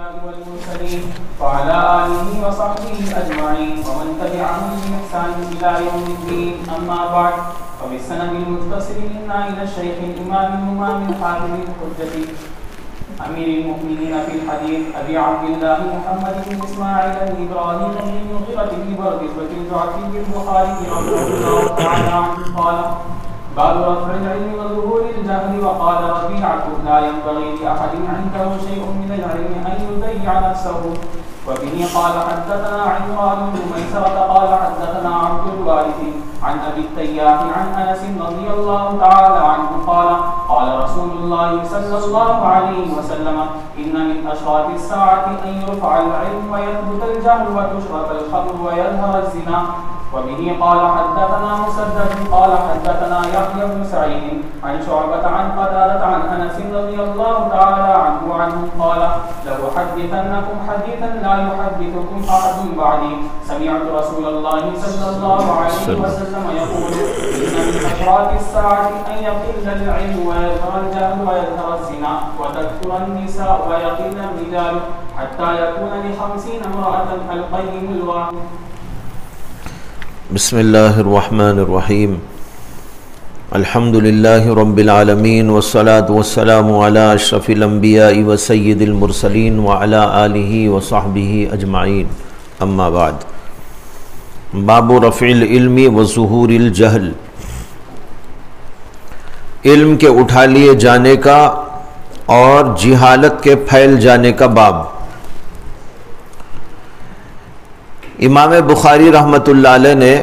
الأنبياء والمرسلين وعلى آله وصحبه أجمعين ومن تبعهم بإحسان إلى يوم الدين. أما بعد، فبالسند المتصل منا إلى الشيخ الإمام الإمام الحافظ الحجة أمير المؤمنين في الحديث أبي عبد الله محمد بن إسماعيل بن إبراهيم بن المغيرة بن بردة الجعفي البخاري رحمه الله تعالى عنه قال: باب رفع العلم وظهور الجهل. وقال ربيعة: لا ينبغي لأحد عنده شيء من العلم أن يضيع نفسه. وبه قال حدثنا عمران بن ميسرة قال حدثنا عبد الوارث عن أبي التياح عن أنس رضي الله تعالى عنه قال: قال رسول الله صلى الله عليه وسلم: إن من أشراط الساعة أن يرفع العلم ويثبت الجهل وتشرب الخمر ويظهر الزنا. وبه قال حدثنا مسدد قال حدثنا يحيى بن سعيد عن شعبة عن قتادة عن أنس رضي الله تعالى عنه قال: لأحدثنكم حديثا لا يحدثكم أحد بعدي، سمعت رسول الله صلى الله عليه وسلم يقول: إن من أشراط الساعة أن يقل العلم ويظهر الجهل ويظهر الزنا وتكثر النساء ويقل الرجال حتى يكون ل50 امرأة القيم الواحد. بسم اللہ الرحمن الرحیم. الحمد للہ رب العالمین والصلاة والسلام علی اشرف الانبیاء وسید المرسلین وعلی آلہ وصحبہ اجمعین. اما بعد. باب رفع العلم وظہور الجہل. علم کے اٹھا لیے جانے کا اور جہالت کے پھیل جانے کا باب. امام بخاری رحمۃ اللہ علیہ نے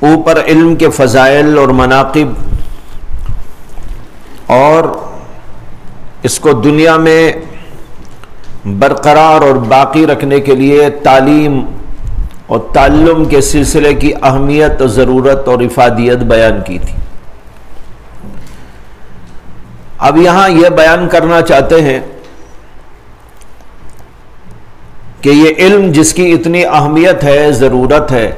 اوپر علم کے فضائل اور مناقب اور اس کو دنیا میں برقرار اور باقی رکھنے کے لیے تعلیم اور تعلم کے سلسلے کی اہمیت اور ضرورت اور افادیت بیان کی تھی. اب یہاں یہ بیان کرنا چاہتے ہیں کہ یہ علم جس کی اتنی اہمیت ہے، ضرورت ہے،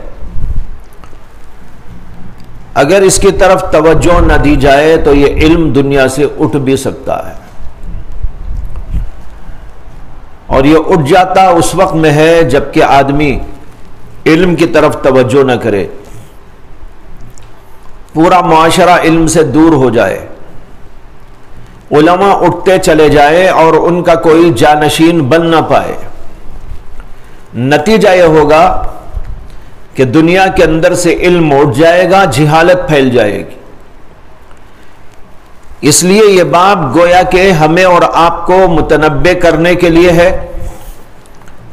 اگر اس کی طرف توجہ نہ دی جائے تو یہ علم دنیا سے اٹھ بھی سکتا ہے، اور یہ اٹھ جاتا اس وقت میں ہے جب کہ آدمی علم کی طرف توجہ نہ کرے، پورا معاشرہ علم سے دور ہو جائے، علماء اٹھتے چلے جائے اور ان کا کوئی جانشین بن نہ پائے. نتیجہ یہ ہوگا کہ دنیا کے اندر سے علم اٹھ جائے گا، جہالت پھیل جائے گی. اس لیے یہ باب گویا کہ ہمیں اور آپ کو متنبہ کرنے کے لیے ہے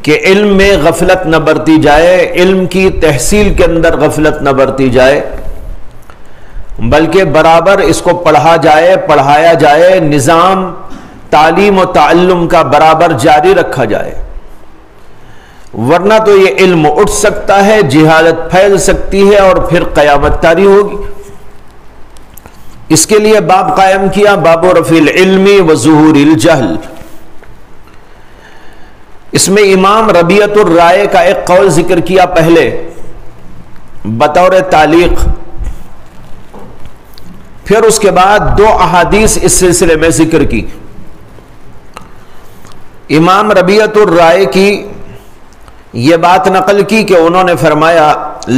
کہ علم میں غفلت نہ برتی جائے، علم کی تحصیل کے اندر غفلت نہ برتی جائے، بلکہ برابر اس کو پڑھا جائے، پڑھایا جائے، نظام تعلیم و تعلم کا برابر جاری رکھا جائے، ورنہ تو یہ علم اٹھ سکتا ہے، جہالت پھیل سکتی ہے اور پھر قیامت طاری ہوگی. اس کے لیے باب قائم کیا، باب رفع العلم وظہور الجہل. اس میں امام ربیعۃ الرائے کا ایک قول ذکر کیا پہلے بطور تعلیق، پھر اس کے بعد 2 احادیث اس سلسلے میں ذکر کی. امام ربیعۃ الرائے کی یہ بات نقل کی کہ انہوں نے فرمایا: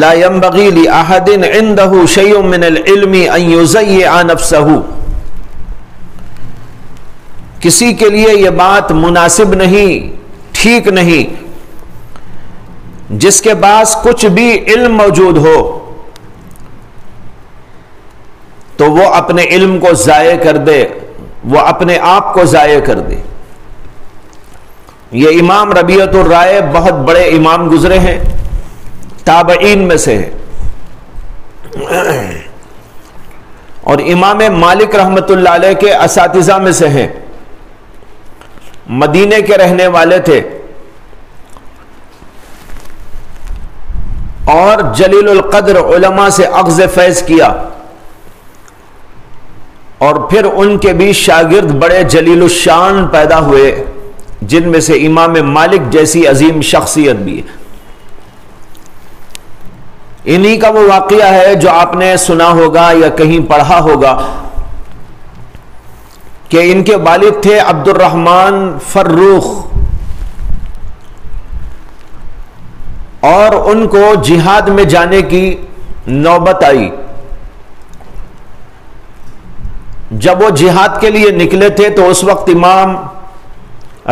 لا ينبغي لأحد عنده شيء من العلم ان يضيع نفسه. کسی کے لیے یہ بات مناسب نہیں، ٹھیک نہیں، جس کے پاس کچھ بھی علم موجود ہو تو وہ اپنے علم کو ضائع کر دے، وہ اپنے آپ کو ضائع کر دے. یہ امام ربیعۃ الرائے بہت بڑے امام گزرے ہیں، تابعین میں سے ہیں، اور امام مالک رحمۃ اللہ علیہ کے اساتذہ میں سے ہیں. مدینے کے رہنے والے تھے اور جلیل القدر علماء سے اخذ فیض کیا، اور پھر ان کے بھی شاگرد بڑے جلیل الشان پیدا ہوئے، جن میں سے امام مالک جیسی عظیم شخصیت بھی ہے. انہی کا وہ واقعہ ہے جو آپ نے سنا ہوگا یا کہیں پڑھا ہوگا کہ ان کے والد تھے عبد الرحمن فروخ، اور ان کو جہاد میں جانے کی نوبت آئی۔ جب وہ جہاد کے لیے نکلے تھے تو اس وقت امام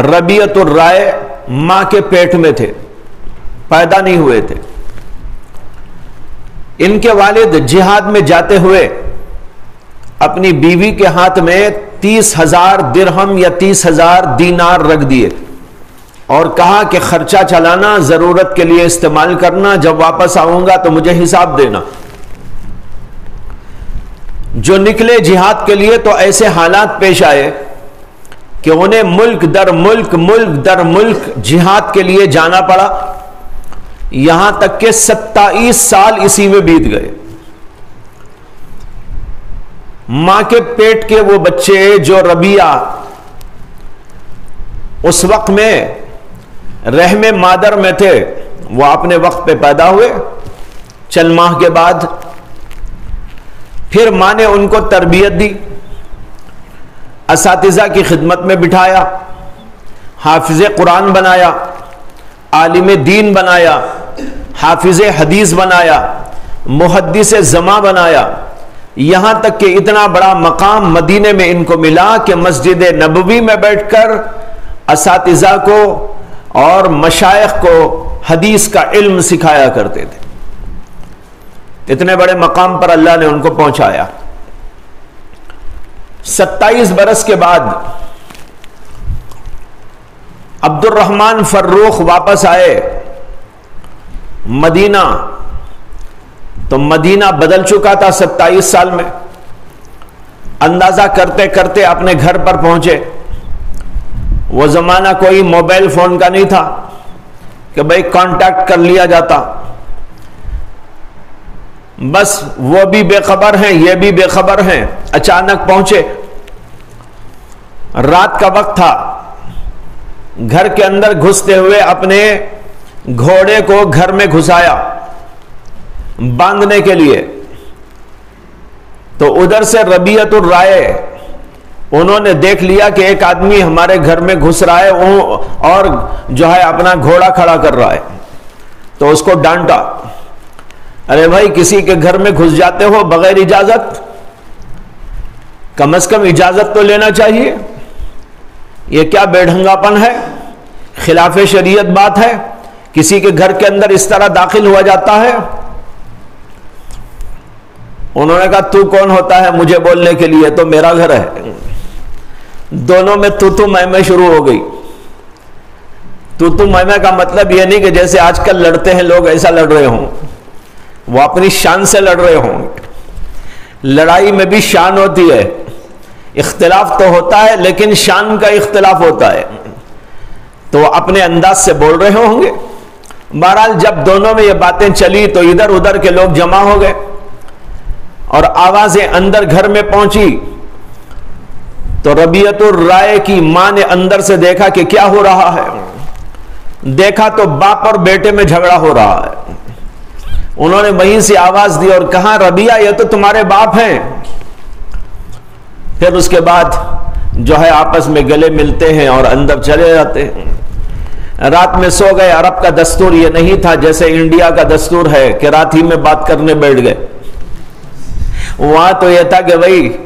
ربیعۃ الرائے ماں کے پیٹ میں تھے، پیدا نہیں ہوئے تھے۔ ان کے والد جہاد میں جاتے ہوئے اپنی بیوی کے ہاتھ میں 30,000 درہم یا 30,000 دینار رکھ دیے اور کہا کہ خرچہ چلانا، ضرورت کے لیے استعمال کرنا، جب واپس آؤں گا تو مجھے حساب دینا۔ جو نکلے جہاد کے لیے تو ایسے حالات پیش آئے کہ انہیں ملک در ملک، ملک در ملک جہاد کے لیے جانا پڑا، یہاں تک کہ 27 سال اسی میں بیت گئے۔ ماں کے پیٹ کے وہ بچے جو ربیعہ اس وقت میں رحم مادر میں تھے، وہ اپنے وقت پہ پیدا ہوئے۔ چند ماہ کے بعد پھر ماں نے ان کو تربیت دی، اساتذہ کی خدمت میں بٹھایا، حافظ قرآن بنایا، عالم دین بنایا، حافظ حدیث بنایا، محدث زماں بنایا، یہاں تک کہ اتنا بڑا مقام مدینے میں ان کو ملا کہ مسجد نبوی میں بیٹھ کر اساتذہ کو اور مشائخ کو حدیث کا علم سکھایا کرتے تھے۔ اتنے بڑے مقام پر اللہ نے ان کو پہنچایا۔ 27 برس کے بعد عبد الرحمن فروخ واپس آئے مدینہ، تو مدینہ بدل چکا تھا 27 سال میں۔ اندازہ کرتے کرتے اپنے گھر پر پہنچے۔ وہ زمانہ کوئی موبائل فون کا نہیں تھا کہ بھئی کانٹیکٹ کر لیا جاتا، بس وہ بھی بے خبر ہیں، یہ بھی بے خبر ہیں۔ اچانک پہنچے، رات کا وقت تھا، گھر کے اندر گھستے ہوئے اپنے گھوڑے کو گھر میں گھسایا باندھنے کے لیے، تو ادھر سے ربیعۃ الرائے انہوں نے دیکھ لیا کہ ایک آدمی ہمارے گھر میں گھس رہا ہے اور جو ہے اپنا گھوڑا کھڑا کر رہا ہے، تو اس کو ڈانٹا، ارے بھائی کسی کے گھر میں گھس جاتے ہو بغیر اجازت، کم از کم اجازت تو لینا چاہیے، یہ کیا بے ڈھنگا پن ہے، خلاف شریعت بات ہے، کسی کے گھر کے اندر اس طرح داخل ہوا جاتا ہے۔ انہوں نے کہا تو کون ہوتا ہے مجھے بولنے کے لیے، تو میرا گھر ہے۔ دونوں میں تو میں شروع ہو گئی۔ تو میں کا مطلب یہ نہیں کہ جیسے آج کل لڑتے ہیں لوگ ایسا لڑ رہے ہوں، وہ اپنی شان سے لڑ رہے ہوں۔ لڑائی میں بھی شان ہوتی ہے، اختلاف تو ہوتا ہے لیکن شان کا اختلاف ہوتا ہے، تو اپنے انداز سے بول رہے ہوں گے۔ بہرحال جب دونوں میں یہ باتیں چلی تو ادھر ادھر کے لوگ جمع ہو گئے اور آوازیں اندر گھر میں پہنچی، تو ربیعۃ الرائے کی ماں نے اندر سے دیکھا کہ کیا ہو رہا ہے۔ دیکھا تو باپ اور بیٹے میں جھگڑا ہو رہا ہے۔ انہوں نے وہیں سے آواز دی اور کہا ربیعہ یہ تو تمہارے باپ ہیں۔ پھر اس کے بعد جو ہے آپس میں گلے ملتے ہیں اور اندر چلے جاتے ہیں۔ رات میں سو گئے۔ عرب کا دستور یہ نہیں تھا جیسے انڈیا کا دستور ہے کہ رات ہی میں بات کرنے بیٹھ گئے۔ وہاں تو یہ تھا کہ بھائی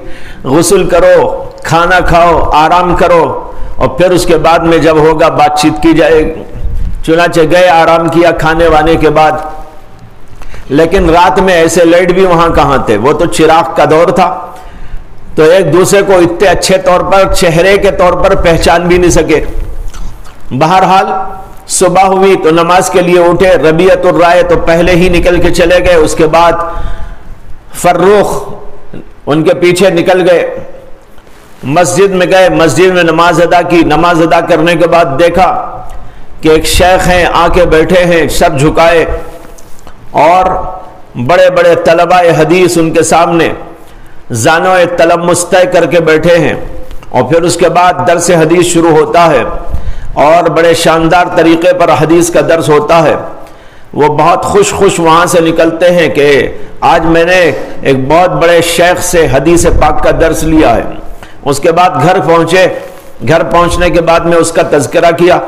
غسل کرو، کھانا کھاؤ، آرام کرو، اور پھر اس کے بعد میں جب ہوگا بات چیت کی جائے گی۔ چنانچہ گئے، آرام کیا کھانے وانے کے بعد، لیکن رات میں ایسے لائٹ بھی وہاں کہاں تھے، وہ تو چراغ کا دور تھا، تو ایک دوسرے کو اتنے اچھے طور پر چہرے کے طور پر پہچان بھی نہیں سکے۔ بہرحال صبح ہوئی تو نماز کے لیے اٹھے۔ ربیعۃ الرائے تو پہلے ہی نکل کے چلے گئے، اس کے بعد فروخ ان کے پیچھے نکل گئے، مسجد میں گئے، مسجد میں نماز ادا کی۔ نماز ادا کرنے کے بعد دیکھا کہ ایک شیخ ہیں آ کے بیٹھے ہیں سر جھکائے، اور بڑے بڑے طلباء حدیث ان کے سامنے زانو تلمس طے کر کے بیٹھے ہیں، اور پھر اس کے بعد درس حدیث شروع ہوتا ہے، اور بڑے شاندار طریقے پر حدیث کا درس ہوتا ہے۔ وہ بہت خوش وہاں سے نکلتے ہیں کہ آج میں نے ایک بہت بڑے شیخ سے حدیث پاک کا درس لیا ہے۔ اس کے بعد گھر پہنچے، گھر پہنچنے کے بعد میں اس کا تذکرہ کیا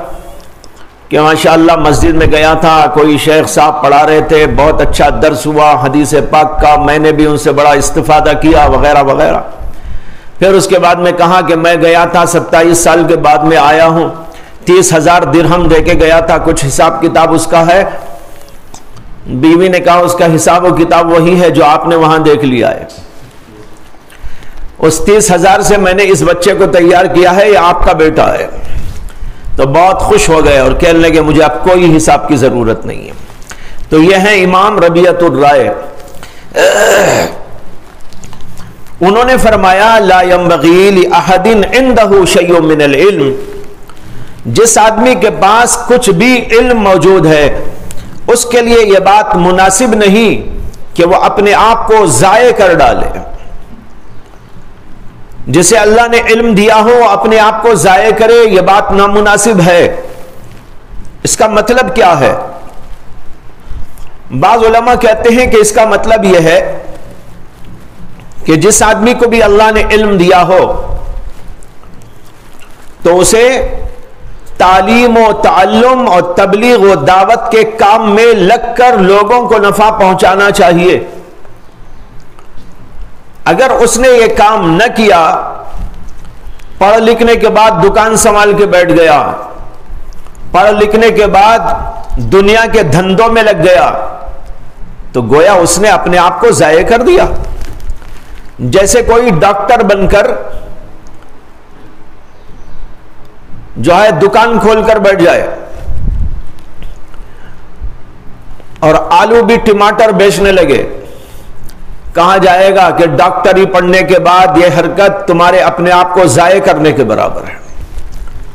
کہ ماشاءاللہ مسجد میں گیا تھا، کوئی شیخ صاحب پڑھا رہے تھے، بہت اچھا درس ہوا حدیث پاک کا، میں نے بھی ان سے بڑا استفادہ کیا وغیرہ وغیرہ۔ پھر اس کے بعد میں کہا کہ میں گیا تھا 27 سال کے بعد میں آیا ہوں، 30,000 درہم دے کے گیا تھا، کچھ حساب کتاب اس کا ہے؟ بیوی نے کہا اس کا حساب و کتاب وہی ہے جو آپ نے وہاں دیکھ لیا ہے، اس 30,000 سے میں نے اس بچے کو تیار کیا ہے، یہ آپ کا بیٹا ہے۔ تو بہت خوش ہو گئے اور کہنے لگے مجھے اب کوئی حساب کی ضرورت نہیں ہے۔ تو یہ ہیں امام ربیعۃ الرائے، انہوں نے فرمایا لا ينبغي لأحد عنده شيء من العلم، جس آدمی کے پاس کچھ بھی علم موجود ہے اس کے لیے یہ بات مناسب نہیں کہ وہ اپنے آپ کو ضائع کر ڈالے۔ جسے اللہ نے علم دیا ہو اپنے آپ کو ضائع کرے، یہ بات نامناسب ہے۔ اس کا مطلب کیا ہے؟ بعض علماء کہتے ہیں کہ اس کا مطلب یہ ہے کہ جس آدمی کو بھی اللہ نے علم دیا ہو تو اسے تعلیم و تعلم اور تبلیغ و دعوت کے کام میں لگ کر لوگوں کو نفع پہنچانا چاہیے۔ اگر اس نے یہ کام نہ کیا، پڑھ لکھنے کے بعد دکان سنبھال کے بیٹھ گیا، پڑھ لکھنے کے بعد دنیا کے دھندوں میں لگ گیا، تو گویا اس نے اپنے آپ کو ضائع کر دیا۔ جیسے کوئی ڈاکٹر بن کر جو ہے دکان کھول کر بیٹھ جائے اور آلو بھی ٹماٹر بیچنے لگے، کہا جائے گا کہ ڈاکٹری پڑھنے کے بعد یہ حرکت تمہارے اپنے آپ کو ضائع کرنے کے برابر ہے،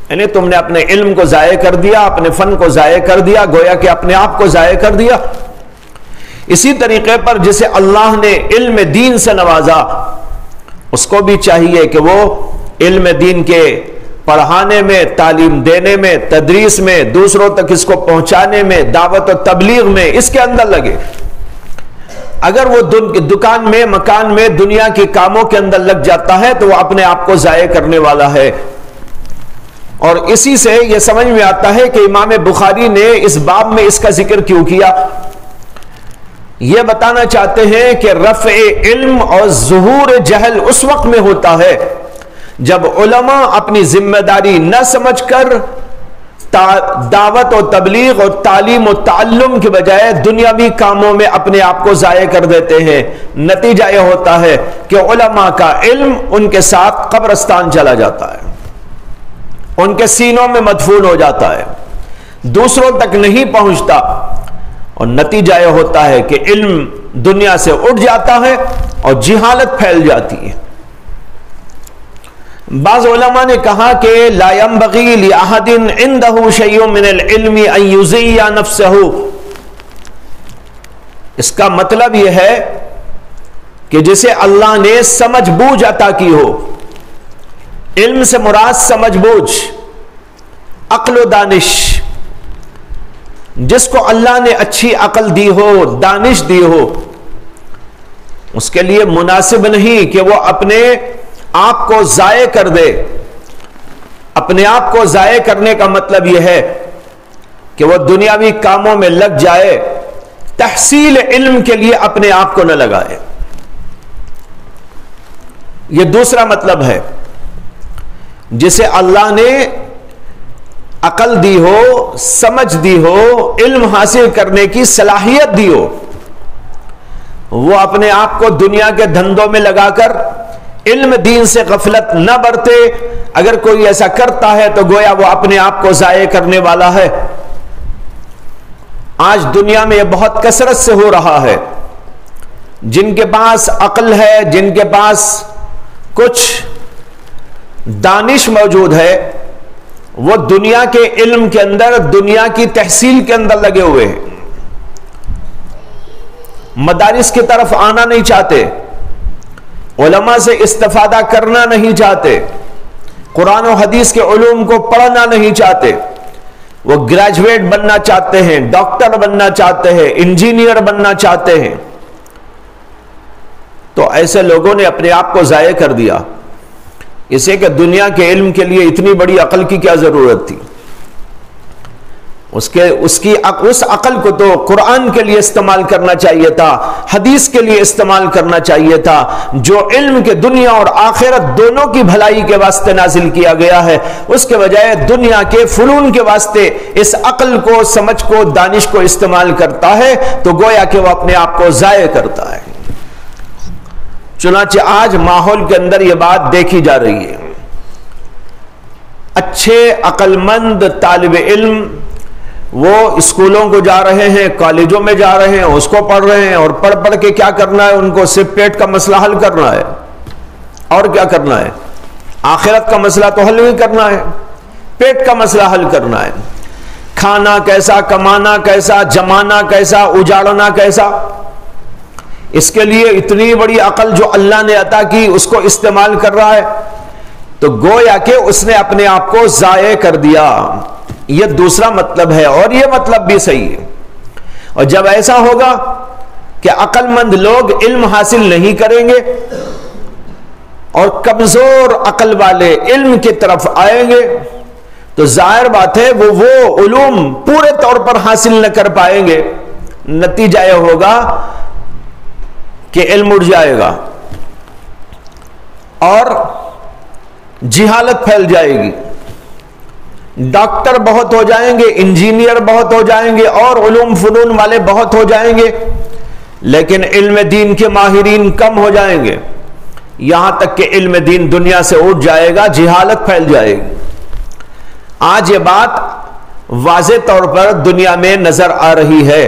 یعنی تم نے اپنے علم کو ضائع کر دیا، اپنے فن کو ضائع کر دیا، گویا کہ اپنے آپ کو ضائع کر دیا۔ اسی طریقے پر جسے اللہ نے علم دین سے نوازا، اس کو بھی چاہیے کہ وہ علم دین کے پڑھانے میں، تعلیم دینے میں، تدریس میں، دوسروں تک اس کو پہنچانے میں، دعوت و تبلیغ میں، اس کے اندر لگے۔ اگر وہ دکان میں، مکان میں، دنیا کے کاموں کے اندر لگ جاتا ہے تو وہ اپنے آپ کو ضائع کرنے والا ہے۔ اور اسی سے یہ سمجھ میں آتا ہے کہ امام بخاری نے اس باب میں اس کا ذکر کیوں کیا۔ یہ بتانا چاہتے ہیں کہ رفع علم اور ظہور جہل اس وقت میں ہوتا ہے جب علماء اپنی ذمہ داری نہ سمجھ کر دعوت و تبلیغ اور تعلیم و تعلم کے بجائے دنیاوی کاموں میں اپنے آپ کو ضائع کر دیتے ہیں۔ نتیجہ یہ ہوتا ہے کہ علماء کا علم ان کے ساتھ قبرستان چلا جاتا ہے، ان کے سینوں میں مدفون ہو جاتا ہے، دوسروں تک نہیں پہنچتا، اور نتیجہ یہ ہوتا ہے کہ علم دنیا سے اٹھ جاتا ہے اور جہالت پھیل جاتی ہے۔ بعض علماء نے کہا کہ لا ينبغي لأحد عنده شيء من العلم ان يزيع نفسه، اس کا مطلب یہ ہے کہ جسے اللہ نے سمجھ بوجھ عطا کی ہو، علم سے مراد سمجھ بوجھ، عقل و دانش، جس کو اللہ نے اچھی عقل دی ہو، دانش دی ہو، اس کے لیے مناسب نہیں کہ وہ اپنے آپ کو ضائع کر دے۔ اپنے آپ کو ضائع کرنے کا مطلب یہ ہے کہ وہ دنیاوی کاموں میں لگ جائے، تحصیل علم کے لیے اپنے آپ کو نہ لگائے۔ یہ دوسرا مطلب ہے۔ جسے اللہ نے عقل دی ہو، سمجھ دی ہو، علم حاصل کرنے کی صلاحیت دی ہو، وہ اپنے آپ کو دنیا کے دھندوں میں لگا کر علم دین سے غفلت نہ برتے۔ اگر کوئی ایسا کرتا ہے تو گویا وہ اپنے آپ کو ضائع کرنے والا ہے۔ آج دنیا میں یہ بہت کثرت سے ہو رہا ہے، جن کے پاس عقل ہے، جن کے پاس کچھ دانش موجود ہے، وہ دنیا کے علم کے اندر، دنیا کی تحصیل کے اندر لگے ہوئے ہیں، مدارس کی طرف آنا نہیں چاہتے، علماء سے استفادہ کرنا نہیں چاہتے، قرآن و حدیث کے علوم کو پڑھنا نہیں چاہتے، وہ گریجویٹ بننا چاہتے ہیں، ڈاکٹر بننا چاہتے ہیں، انجینئر بننا چاہتے ہیں۔ تو ایسے لوگوں نے اپنے آپ کو ضائع کر دیا۔ اسے کہ دنیا کے علم کے لیے اتنی بڑی عقل کی کیا ضرورت تھی؟ اس عقل کو تو قرآن کے لیے استعمال کرنا چاہیے تھا، حدیث کے لیے استعمال کرنا چاہیے تھا، جو علم کے دنیا اور آخرت دونوں کی بھلائی کے واسطے نازل کیا گیا ہے، اس کے بجائے دنیا کے فنون کے واسطے اس عقل کو، سمجھ کو، دانش کو استعمال کرتا ہے تو گویا کہ وہ اپنے آپ کو ضائع کرتا ہے۔ چنانچہ آج ماحول کے اندر یہ بات دیکھی جا رہی ہے، اچھے عقل مند طالب علم وہ اسکولوں کو جا رہے ہیں، کالجوں میں جا رہے ہیں، اس کو پڑھ رہے ہیں، اور پڑھ پڑھ کے کیا کرنا ہے؟ ان کو صرف پیٹ کا مسئلہ حل کرنا ہے، اور کیا کرنا ہے؟ آخرت کا مسئلہ تو حل نہیں کرنا ہے، پیٹ کا مسئلہ حل کرنا ہے۔ کھانا کیسا، کمانا کیسا، جمانا کیسا، اجاڑنا کیسا، اس کے لیے اتنی بڑی عقل جو اللہ نے عطا کی اس کو استعمال کر رہا ہے، تو گویا کہ اس نے اپنے آپ کو ضائع کر دیا۔ یہ دوسرا مطلب ہے، اور یہ مطلب بھی صحیح ہے۔ اور جب ایسا ہوگا کہ عقل مند لوگ علم حاصل نہیں کریں گے اور کمزور عقل والے علم کی طرف آئیں گے تو ظاہر بات ہے وہ علوم پورے طور پر حاصل نہ کر پائیں گے، نتیجہ یہ ہوگا کہ علم اڑ جائے گا اور جہالت پھیل جائے گی، ڈاکٹر بہت ہو جائیں گے، انجینئر بہت ہو جائیں گے، اور علوم فنون والے بہت ہو جائیں گے، لیکن علم دین کے ماہرین کم ہو جائیں گے، یہاں تک کہ علم دین دنیا سے اٹھ جائے گا، جہالت پھیل جائے گی۔ آج یہ بات واضح طور پر دنیا میں نظر آ رہی ہے،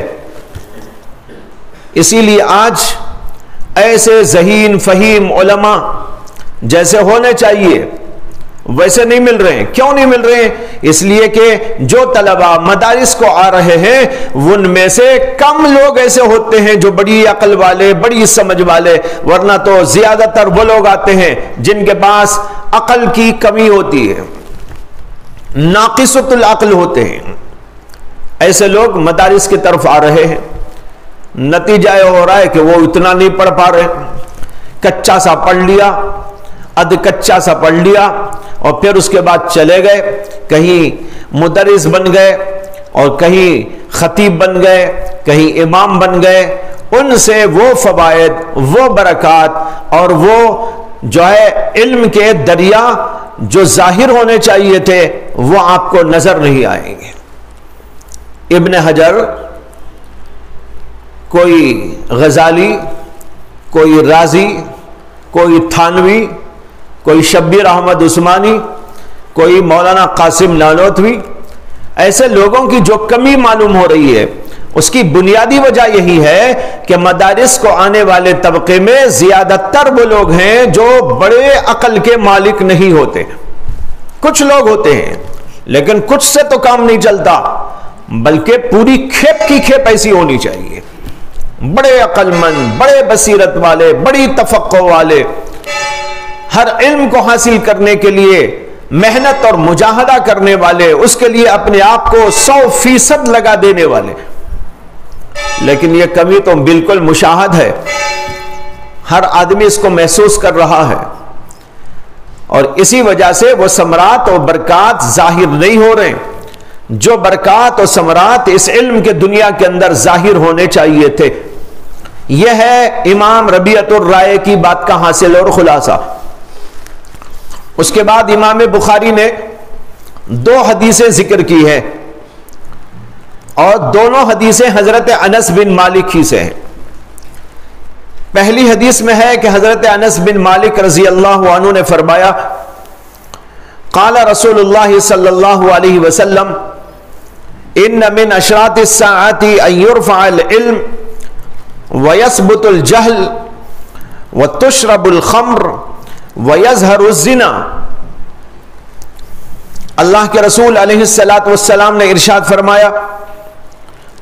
اسی لیے آج ایسے ذہین فہیم علماء جیسے ہونے چاہیے ویسے نہیں مل رہے ہیں۔ کیوں نہیں مل رہے ہیں؟ اس لیے کہ جو طلبہ مدارس کو آ رہے ہیں ان میں سے کم لوگ ایسے ہوتے ہیں جو بڑی عقل والے، بڑی سمجھ والے، ورنہ تو زیادہ تر وہ لوگ آتے ہیں جن کے پاس عقل کی کمی ہوتی ہے، ناقصۃ العقل ہوتے ہیں، ایسے لوگ مدارس کی طرف آ رہے ہیں۔ نتیجہ یہ ہو رہا ہے کہ وہ اتنا نہیں پڑھ پا رہے، کچا سا پڑھ لیا، کچا سا پڑھ لیا، اور پھر اس کے بعد چلے گئے، کہیں مدرس بن گئے، اور کہیں خطیب بن گئے، کہیں امام بن گئے۔ ان سے وہ فوائد، وہ برکات اور وہ جو ہے علم کے دریا جو ظاہر ہونے چاہیے تھے وہ آپ کو نظر نہیں آئیں گے۔ ابن حجر، کوئی غزالی، کوئی رازی، کوئی تھانوی، کوئی شبیر احمد عثمانی، کوئی مولانا قاسم نانوتوی، ایسے لوگوں کی جو کمی معلوم ہو رہی ہے اس کی بنیادی وجہ یہی ہے کہ مدارس کو آنے والے طبقے میں زیادہ تر وہ لوگ ہیں جو بڑے عقل کے مالک نہیں ہوتے۔ کچھ لوگ ہوتے ہیں لیکن کچھ سے تو کام نہیں چلتا، بلکہ پوری کھیپ کی کھیپ ایسی ہونی چاہیے، بڑے عقل مند، بڑے بصیرت والے، بڑی تفقہ والے، ہر علم کو حاصل کرنے کے لیے محنت اور مجاہدہ کرنے والے، اس کے لیے اپنے آپ کو 100% لگا دینے والے۔ لیکن یہ کمی تو بالکل مشاہد ہے، ہر آدمی اس کو محسوس کر رہا ہے، اور اسی وجہ سے وہ ثمرات اور برکات ظاہر نہیں ہو رہے جو برکات اور ثمرات اس علم کے دنیا کے اندر ظاہر ہونے چاہیے تھے۔ یہ ہے امام ربیعۃ الرائے کی بات کا حاصل اور خلاصہ۔ اس کے بعد امام بخاری نے 2 حدیثیں ذکر کی ہیں، اور دونوں حدیثیں حضرت انس بن مالک ہی سے ہیں۔ پہلی حدیث میں ہے کہ حضرت انس بن مالک رضی اللہ عنہ نے فرمایا، قال رسول اللہ صلی اللہ علیہ وسلم، ان من اشراط الساعة ان يرفع العلم ويثبت الجهل وتشرب الخمر وَيَظْهَرُ الزِّنَا۔ اللہ کے رسول علیہ السلام نے ارشاد فرمایا،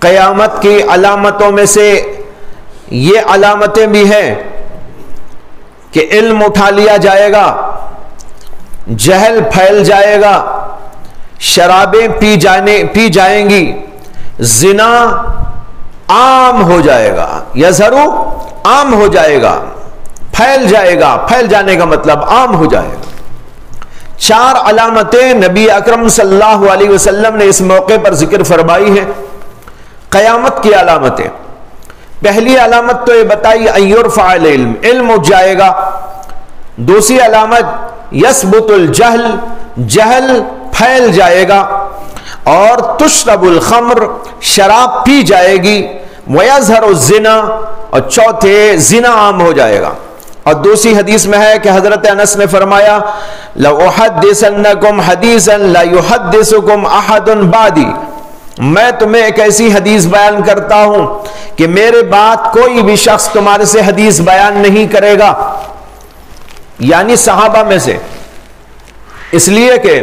قیامت کی علامتوں میں سے یہ علامتیں بھی ہیں کہ علم اٹھا لیا جائے گا، جہل پھیل جائے گا، شرابیں پی جائیں گی، زنا عام ہو جائے گا، یظہرو عام ہو جائے گا، پھیل جائے گا، پھیل جانے کا مطلب عام ہو جائے گا۔ 4 علامتیں نبی اکرم صلی اللہ علیہ وسلم نے اس موقع پر ذکر فرمائی ہیں، قیامت کی علامتیں۔ پہلی علامت تو یہ بتائی ان یرفع العلم، علم اٹھ جائے گا۔ دوسری علامت یثبت الجہل، جہل پھیل جائے گا۔ اور تشرب الخمر، شراب پی جائے گی۔ ویظہر الزنا، اور چوتھے زنا عام ہو جائے گا۔ اور دوسری حدیث میں ہے کہ حضرت انس نے فرمایا لَأُحَدِّثَنَّكُمْ حَدِيثًا لَا يُحَدِّثُكُمْ أَحَدٌ بَعْدِي، میں تمہیں ایک ایسی حدیث بیان کرتا ہوں کہ میرے بعد کوئی بھی شخص تمہارے سے حدیث بیان نہیں کرے گا، یعنی صحابہ میں سے۔ اس لیے کہ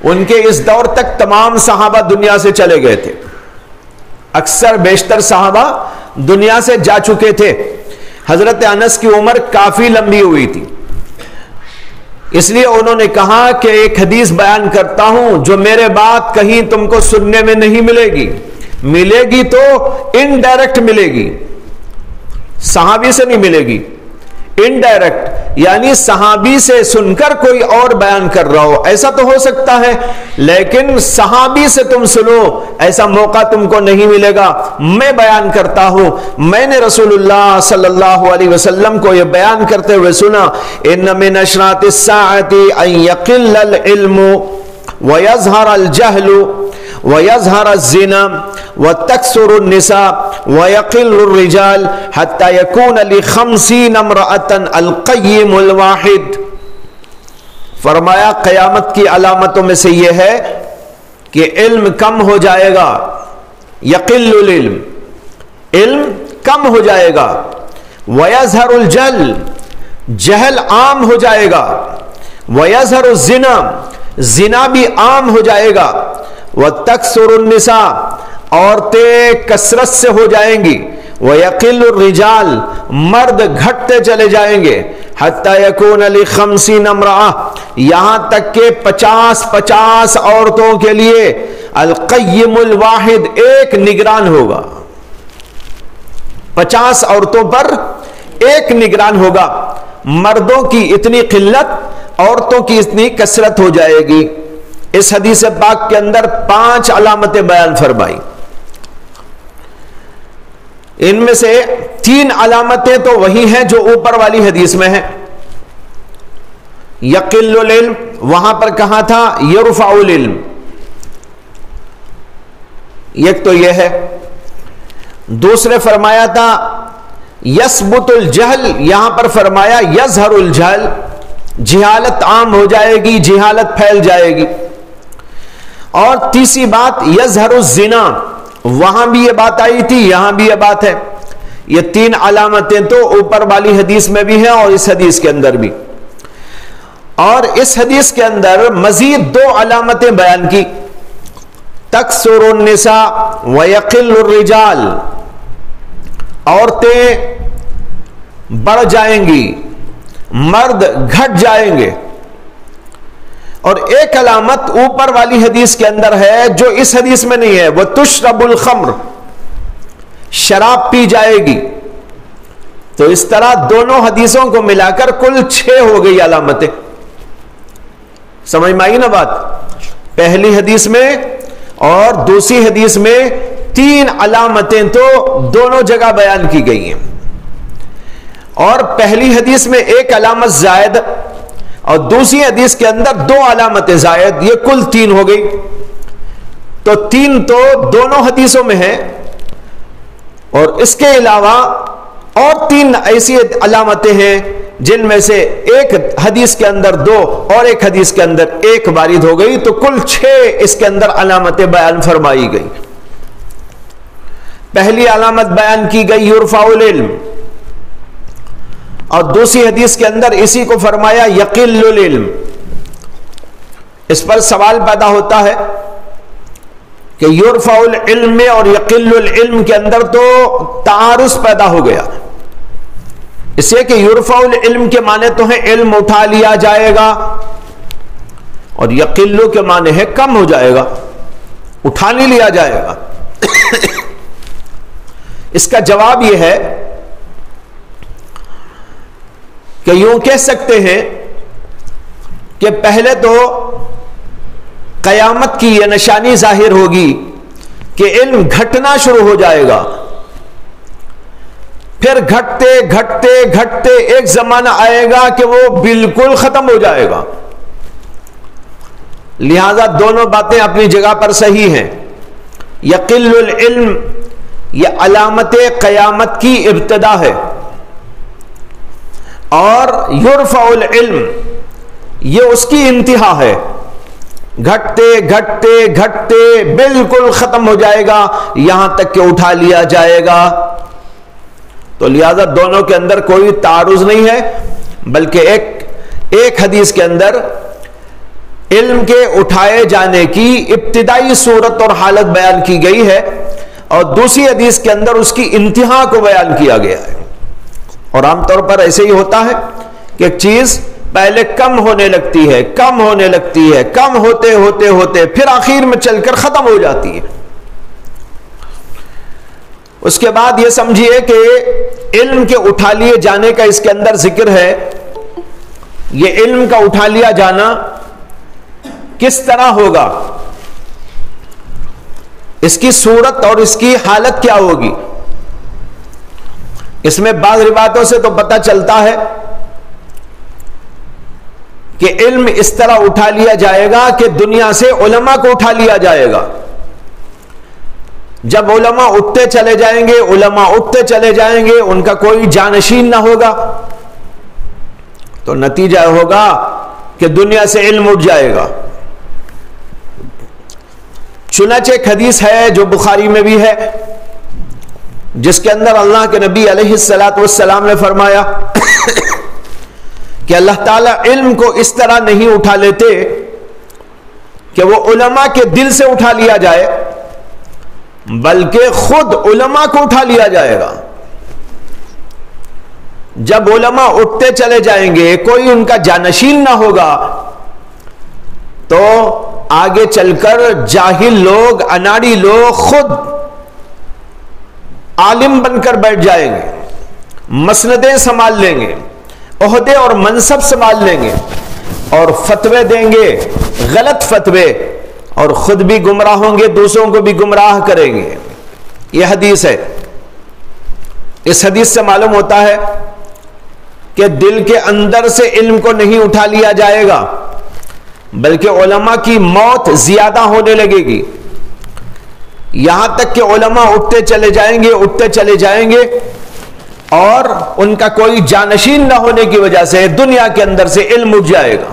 ان کے اس دور تک تمام صحابہ دنیا سے چلے گئے تھے، اکثر بیشتر صحابہ دنیا سے جا چکے تھے۔ حضرت انس کی عمر کافی لمبی ہوئی تھی، اس لیے انہوں نے کہا کہ ایک حدیث بیان کرتا ہوں جو میرے بعد کہیں تم کو سننے میں نہیں ملے گی، ملے گی تو انڈائریکٹ ملے گی، صحابی سے نہیں ملے گی، انڈائریکٹ، یعنی صحابی سے سن کر کوئی اور بیان کر رہا ہو، ایسا تو ہو سکتا ہے، لیکن صحابی سے تم سنو ایسا موقع تم کو نہیں ملے گا۔ میں بیان کرتا ہوں، میں نے رسول اللہ صلی اللہ علیہ وسلم کو یہ بیان کرتے ہوئے سنا، ان من اشراط الساعۃ ان یقل العلم ویظہر الجہل ویظہر الزنا وتکثر النساء ویقل الرجال حتی یکون ل50 امرأة القیم الواحد۔ فرمایا قیامت کی علامتوں میں سے یہ ہے کہ علم کم ہو جائے گا، یقل العلم، علم کم ہو جائے گا، ویظہر الجہل، جہل عام ہو جائے گا، ویظہر الزنا، زنا بھی عام ہو جائے گا، وتکثر النساء، عورتیں کثرت سے ہو جائیں گی، ویقل الرجال، مرد گھٹتے چلے جائیں گے، حتی یکون ل50 امرأہ، یہاں تک کہ 50 عورتوں کے لیے القیم الواحد، ایک نگران ہوگا، 50 عورتوں پر ایک نگران ہوگا۔ مردوں کی اتنی قلت، عورتوں کی اتنی کثرت ہو جائے گی۔ اس حدیث پاک کے اندر 5 علامتیں بیان فرمائی، ان میں سے 3 علامتیں تو وہی ہیں جو اوپر والی حدیث میں ہیں۔ یقل العلم، وہاں پر کہا تھا یرفع العلم، ایک تو یہ ہے۔ دوسرے فرمایا تھا یثبت الجہل، یہاں پر فرمایا یظہر الجہل، جہالت عام ہو جائے گی، جہالت پھیل جائے گی۔ اور تیسری بات یظہر الزنا، وہاں بھی یہ بات آئی تھی، یہاں بھی یہ بات ہے۔ یہ 3 علامتیں تو اوپر والی حدیث میں بھی ہیں اور اس حدیث کے اندر بھی۔ اور اس حدیث کے اندر مزید 2 علامتیں بیان کی، تکثر النساء ویقل الرجال، عورتیں بڑھ جائیں گی، مرد گھٹ جائیں گے۔ اور ایک علامت اوپر والی حدیث کے اندر ہے جو اس حدیث میں نہیں ہے، وہ تشرب الخمر، شراب پی جائے گی۔ تو اس طرح دونوں حدیثوں کو ملا کر کل 6 ہو گئی علامتیں۔ سمجھ میں آئی نا بات؟ پہلی حدیث میں اور دوسری حدیث میں 3 علامتیں تو دونوں جگہ بیان کی گئی ہیں، اور پہلی حدیث میں 1 علامت زائد اور دوسری حدیث کے اندر 2 علامتیں زائد، یہ کل 3 ہو گئی۔ تو 3 تو دونوں حدیثوں میں ہیں، اور اس کے علاوہ اور 3 ایسی علامتیں ہیں جن میں سے ایک حدیث کے اندر 2 اور ایک حدیث کے اندر 1 وارد ہو گئی، تو کل 6 اس کے اندر علامتیں بیان فرمائی گئی۔ پہلی علامت بیان کی گئی یرفع العلم، اور دوسری حدیث کے اندر اسی کو فرمایا یقل العلم۔ اس پر سوال پیدا ہوتا ہے کہ یرفع العلم اور یقل العلم کے اندر تو تعارض پیدا ہو گیا، اس لیے کہ یرفع العلم کے معنی تو ہے علم اٹھا لیا جائے گا، اور یقل کے معنی ہے کم ہو جائے گا، اٹھا نہیں لیا جائے گا۔ اس کا جواب یہ ہے کہ یوں کہہ سکتے ہیں کہ پہلے تو قیامت کی یہ نشانی ظاہر ہوگی کہ علم گھٹنا شروع ہو جائے گا، پھر گھٹتے گھٹتے گھٹتے ایک زمانہ آئے گا کہ وہ بالکل ختم ہو جائے گا۔ لہذا دونوں باتیں اپنی جگہ پر صحیح ہیں۔ یقل العلم یہ علامت قیامت کی ابتدا ہے، اور یرفع العلم یہ اس کی انتہا ہے۔ گھٹتے گھٹتے گھٹتے بالکل ختم ہو جائے گا، یہاں تک کہ اٹھا لیا جائے گا۔ تو لہذا دونوں کے اندر کوئی تعارض نہیں ہے، بلکہ ایک حدیث کے اندر علم کے اٹھائے جانے کی ابتدائی صورت اور حالت بیان کی گئی ہے، اور دوسری حدیث کے اندر اس کی انتہا کو بیان کیا گیا ہے۔ اور عام طور پر ایسے ہی ہوتا ہے کہ ایک چیز پہلے کم ہونے لگتی ہے، کم ہونے لگتی ہے، کم ہوتے ہوتے ہوتے پھر آخر میں چل کر ختم ہو جاتی ہے۔ اس کے بعد یہ سمجھیے کہ علم کے اٹھا لیے جانے کا اس کے اندر ذکر ہے۔ یہ علم کا اٹھا لیا جانا کس طرح ہوگا، اس کی صورت اور اس کی حالت کیا ہوگی؟ اس میں بعض روایتوں سے تو پتہ چلتا ہے کہ علم اس طرح اٹھا لیا جائے گا کہ دنیا سے علماء کو اٹھا لیا جائے گا۔ جب علماء اٹھتے چلے جائیں گے، علماء اٹھتے چلے جائیں گے، ان کا کوئی جانشین نہ ہوگا، تو نتیجہ ہوگا کہ دنیا سے علم اٹھ جائے گا۔ چنانچہ ایک حدیث ہے جو بخاری میں بھی ہے، جس کے اندر اللہ کے نبی علیہ الصلوۃ والسلام نے فرمایا کہ اللہ تعالیٰ علم کو اس طرح نہیں اٹھا لیتے کہ وہ علماء کے دل سے اٹھا لیا جائے، بلکہ خود علماء کو اٹھا لیا جائے گا۔ جب علماء اٹھتے چلے جائیں گے، کوئی ان کا جانشین نہ ہوگا، تو آگے چل کر جاہل لوگ، اناڑی لوگ خود عالم بن کر بیٹھ جائیں گے، مسندیں سنبھال لیں گے، عہدے اور منصب سنبھال لیں گے، اور فتوے دیں گے، غلط فتوے، اور خود بھی گمراہ ہوں گے، دوسروں کو بھی گمراہ کریں گے۔ یہ حدیث ہے۔ اس حدیث سے معلوم ہوتا ہے کہ دل کے اندر سے علم کو نہیں اٹھا لیا جائے گا، بلکہ علماء کی موت زیادہ ہونے لگے گی، یہاں تک کہ علماء اٹھتے چلے جائیں گے، اٹھتے چلے جائیں گے، اور ان کا کوئی جانشین نہ ہونے کی وجہ سے دنیا کے اندر سے علم اٹھ جائے گا۔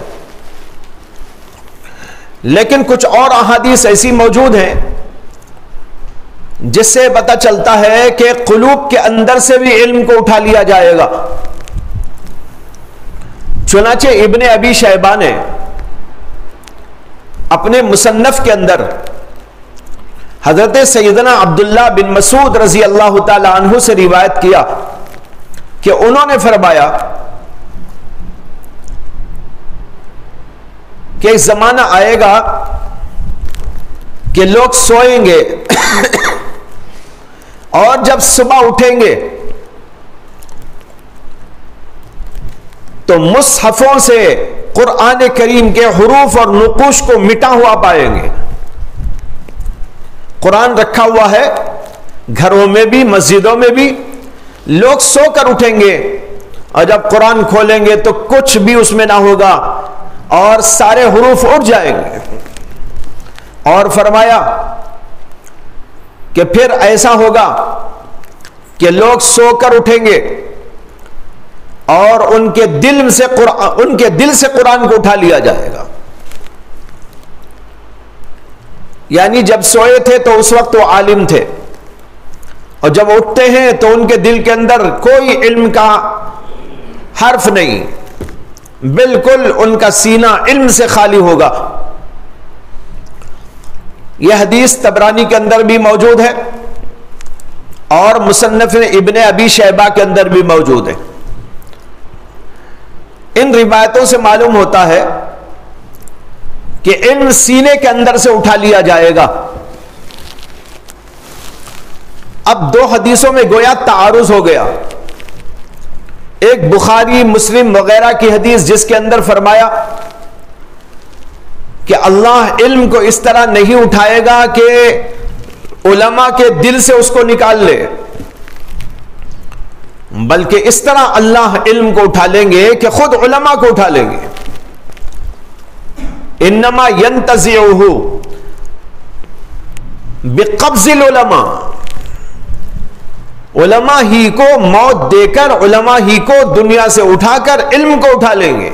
لیکن کچھ اور احادیث ایسی موجود ہیں جس سے پتہ چلتا ہے کہ قلوب کے اندر سے بھی علم کو اٹھا لیا جائے گا۔ چنانچہ ابن ابی شیبہ نے اپنے مصنف کے اندر حضرت سیدنا عبداللہ بن مسعود رضی اللہ تعالی عنہ سے روایت کیا کہ انہوں نے فرمایا کہ ایک زمانہ آئے گا کہ لوگ سوئیں گے اور جب صبح اٹھیں گے تو مصحفوں سے قرآن کریم کے حروف اور نقوش کو مٹا ہوا پائیں گے۔ قرآن رکھا ہوا ہے گھروں میں بھی، مسجدوں میں بھی، لوگ سو کر اٹھیں گے اور جب قرآن کھولیں گے تو کچھ بھی اس میں نہ ہوگا اور سارے حروف اٹھ جائیں گے۔ اور فرمایا کہ پھر ایسا ہوگا کہ لوگ سو کر اٹھیں گے اور ان کے دل سے قرآن کو اٹھا لیا جائے گا۔ یعنی جب سوئے تھے تو اس وقت وہ عالم تھے، اور جب اٹھتے ہیں تو ان کے دل کے اندر کوئی علم کا حرف نہیں، بالکل ان کا سینہ علم سے خالی ہوگا۔ یہ حدیث طبرانی کے اندر بھی موجود ہے اور مصنف ابن ابی شیبہ کے اندر بھی موجود ہے۔ ان روایتوں سے معلوم ہوتا ہے کہ علم سینے کے اندر سے اٹھا لیا جائے گا۔ اب دو حدیثوں میں گویا تعارض ہو گیا، ایک بخاری مسلم وغیرہ کی حدیث جس کے اندر فرمایا اللہ علم کو اس طرح نہیں اٹھائے گا کہ علماء کے دل سے اس کو نکال لے، بلکہ اس طرح اللہ علم کو اٹھا لیں گے کہ خود علماء کو اٹھا لیں گے۔ انما ينتزعه بقبض العلماء، علماء ہی کو موت دے کر، علماء ہی کو دنیا سے اٹھا کر علم کو اٹھا لیں گے۔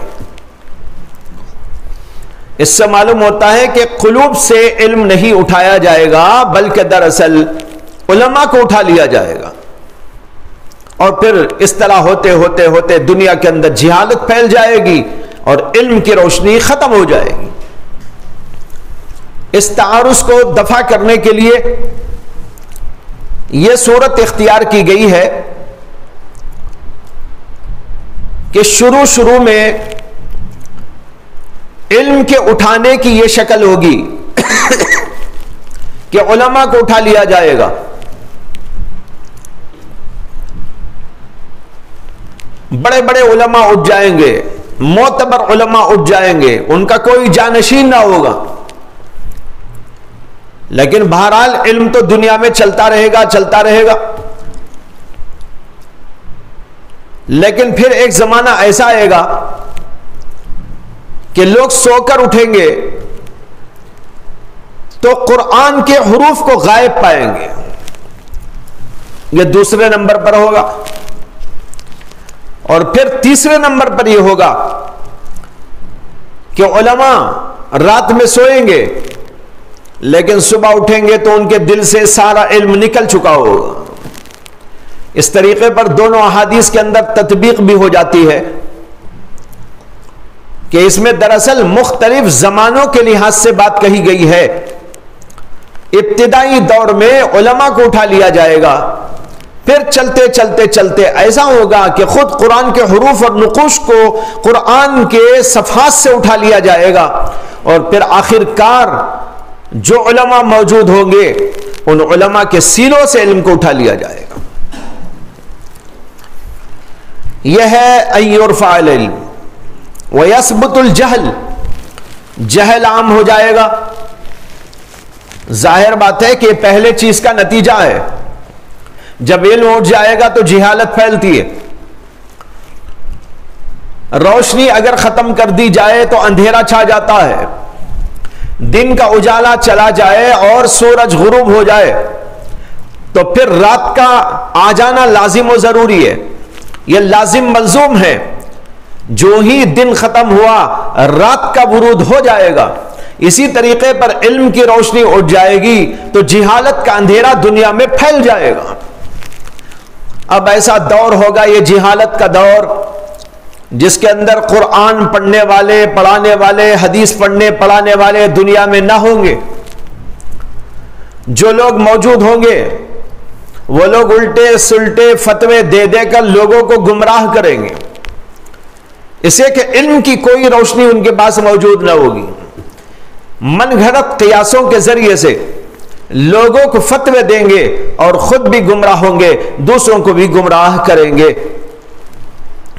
اس سے معلوم ہوتا ہے کہ قلوب سے علم نہیں اٹھایا جائے گا، بلکہ دراصل علماء کو اٹھا لیا جائے گا، اور پھر اس طرح ہوتے ہوتے ہوتے دنیا کے اندر جہالت پھیل جائے گی اور علم کی روشنی ختم ہو جائے گی۔ اس تعارض کو دفع کرنے کے لیے یہ صورت اختیار کی گئی ہے کہ شروع میں علم کے اٹھانے کی یہ شکل ہوگی کہ علماء کو اٹھا لیا جائے گا، بڑے بڑے علماء اٹھ جائیں گے، معتبر علماء اٹھ جائیں گے، ان کا کوئی جانشین نہ ہوگا، لیکن بہرحال علم تو دنیا میں چلتا رہے گا۔ لیکن پھر ایک زمانہ ایسا آئے گا کہ لوگ سو کر اٹھیں گے تو قرآن کے حروف کو غائب پائیں گے، یہ دوسرے نمبر پر ہوگا۔ اور پھر تیسرے نمبر پر یہ ہوگا کہ علماء رات میں سوئیں گے لیکن صبح اٹھیں گے تو ان کے دل سے سارا علم نکل چکا ہوگا۔ اس طریقے پر دونوں احادیث کے اندر تطبیق بھی ہو جاتی ہے کہ اس میں دراصل مختلف زمانوں کے لحاظ سے بات کہی گئی ہے۔ ابتدائی دور میں علماء کو اٹھا لیا جائے گا، پھر چلتے ایسا ہوگا کہ خود قرآن کے حروف اور نقوش کو قرآن کے صفحات سے اٹھا لیا جائے گا، اور پھر آخر کار جو علماء موجود ہوں گے ان علماء کے سینوں سے علم کو اٹھا لیا جائے گا۔ یہ ہے ان یرفع العلم ویثبت الجہل، جہل عام ہو جائے گا۔ ظاہر بات ہے کہ پہلے چیز کا نتیجہ ہے، جب علم اٹھ جائے گا تو جہالت پھیلتی ہے، روشنی اگر ختم کر دی جائے تو اندھیرا چھا جاتا ہے، دن کا اجالا چلا جائے اور سورج غروب ہو جائے تو پھر رات کا آ جانا لازم و ضروری ہے، یہ لازم ملزوم ہے۔ جو ہی دن ختم ہوا رات کا ورود ہو جائے گا۔ اسی طریقے پر علم کی روشنی اٹھ جائے گی تو جہالت کا اندھیرا دنیا میں پھیل جائے گا۔ اب ایسا دور ہوگا یہ جہالت کا دور جس کے اندر قرآن پڑھنے والے، پڑھانے والے، حدیث پڑھنے پڑھانے والے دنیا میں نہ ہوں گے۔ جو لوگ موجود ہوں گے وہ لوگ الٹے سلٹے فتوے دے دے کر لوگوں کو گمراہ کریں گے، اسے کہ علم کی کوئی روشنی ان کے پاس موجود نہ ہوگی۔ من گھڑت قیاسوں کے ذریعے سے لوگوں کو فتوے دیں گے اور خود بھی گمراہ ہوں گے، دوسروں کو بھی گمراہ کریں گے۔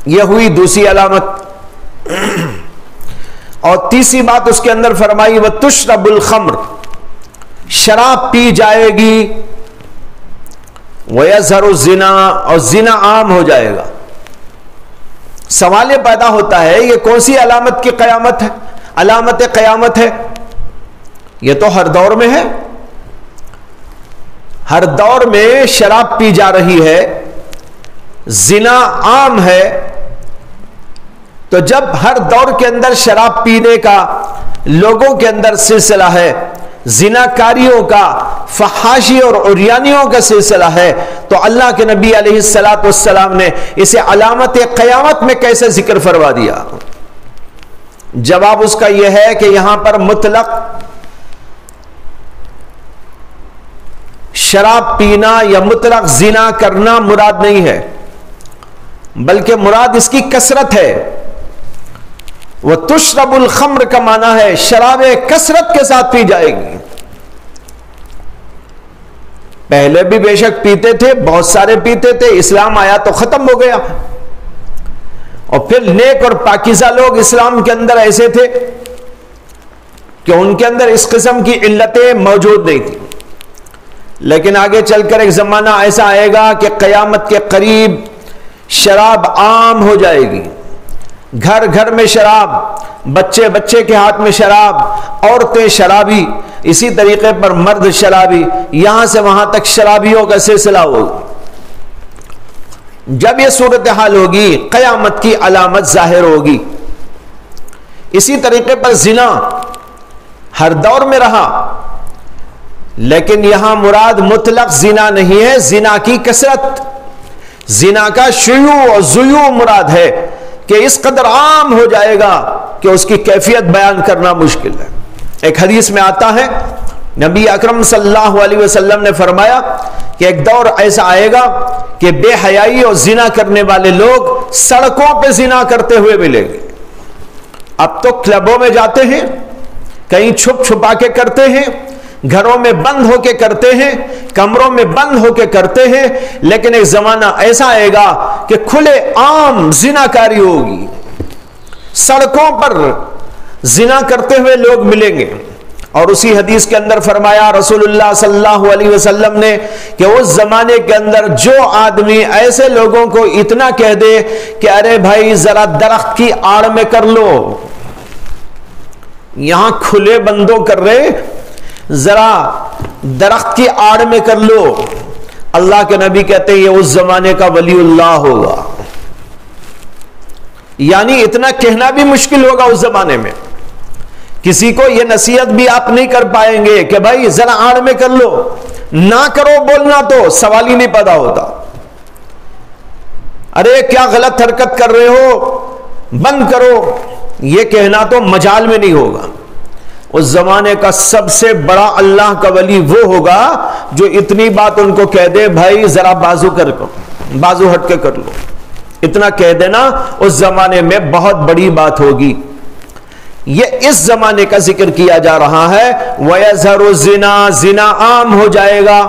یہ ہوئی دوسری علامت۔ اور تیسری بات اس کے اندر فرمائی وَتُشْرَبُ الْخَمْرُ، شراب پی جائے گی، وَيَظْهَرُ الزِّنَا، اور زنا عام ہو جائے گا۔ سوال یہ پیدا ہوتا ہے یہ کون سی علامت کی قیامت ہے، علامت قیامت ہے؟ یہ تو ہر دور میں ہے، ہر دور میں شراب پی جا رہی ہے، زنا عام ہے، تو جب ہر دور کے اندر شراب پینے کا لوگوں کے اندر سلسلہ ہے، زناکاریوں کا، فحاشی اور عریانیوں کا سلسلہ ہے، تو اللہ کے نبی علیہ السلام نے اسے علامت قیامت میں کیسے ذکر فرما دیا؟ جواب اس کا یہ ہے کہ یہاں پر مطلق شراب پینا یا مطلق زنا کرنا مراد نہیں ہے، بلکہ مراد اس کی کثرت ہے۔ وَتُشْرَبُ الْخَمْرُ کا معنی ہے شراب کثرت کے ساتھ پی جائے گی۔ پہلے بھی بے شک پیتے تھے، بہت سارے پیتے تھے، اسلام آیا تو ختم ہو گیا، اور پھر نیک اور پاکیزہ لوگ اسلام کے اندر ایسے تھے کہ ان کے اندر اس قسم کی علتیں موجود نہیں تھیں. لیکن آگے چل کر ایک زمانہ ایسا آئے گا کہ قیامت کے قریب شراب عام ہو جائے گی. گھر گھر میں شراب، بچے بچے کے ہاتھ میں شراب، عورتیں شرابی، اسی طریقے پر مرد شرابی، یہاں سے وہاں تک شرابیوں کا سلسلہ ہوگا. جب یہ صورتحال ہوگی قیامت کی علامت ظاہر ہوگی. اسی طریقے پر زنا ہر دور میں رہا، لیکن یہاں مراد مطلق زنا نہیں ہے، زنا کی کثرت، زنا کا شیوع و زیوع مراد ہے کہ اس قدر عام ہو جائے گا کہ اس کی کیفیت بیان کرنا مشکل ہے. ایک حدیث میں آتا ہے نبی اکرم صلی اللہ علیہ وسلم نے فرمایا کہ ایک دور ایسا آئے گا کہ بے حیائی اور زنا کرنے والے لوگ سڑکوں پہ زنا کرتے ہوئے ملیں گے. اب تو کلبوں میں جاتے ہیں، کہیں چھپ چھپا کے کرتے ہیں، گھروں میں بند ہو کے کرتے ہیں، کمروں میں بند ہو کے کرتے ہیں، لیکن ایک زمانہ ایسا آئے گا کہ کھلے عام زناکاری ہوگی، سڑکوں پر زنا کرتے ہوئے لوگ ملیں گے. اور اسی حدیث کے اندر فرمایا رسول اللہ صلی اللہ علیہ وسلم نے کہ اس زمانے کے اندر جو آدمی ایسے لوگوں کو اتنا کہہ دے کہ ارے بھائی ذرا درخت کی آڑ میں کر لو، یہاں کھلے بندوں کر رہے، ذرا درخت کی آڑ میں کر لو، اللہ کے نبی کہتے ہیں یہ اس زمانے کا ولی اللہ ہوگا. یعنی اتنا کہنا بھی مشکل ہوگا اس زمانے میں. کسی کو یہ نصیحت بھی آپ نہیں کر پائیں گے کہ بھائی ذرا آڑ میں کر لو، نہ کرو بولنا تو سوال ہی نہیں پیدا ہوتا. ارے کیا غلط حرکت کر رہے ہو، بند کرو، یہ کہنا تو مجال میں نہیں ہوگا. اس زمانے کا سب سے بڑا اللہ کا ولی وہ ہوگا جو اتنی بات ان کو کہہ دے بھائی ذرا بازو ہٹ کے کر لو. اتنا کہہ دینا اس زمانے میں بہت بڑی بات ہوگی. یہ اس زمانے کا ذکر کیا جا رہا ہے. وَيَظْهَرُ الزِّنَا، زنا عام ہو جائے گا.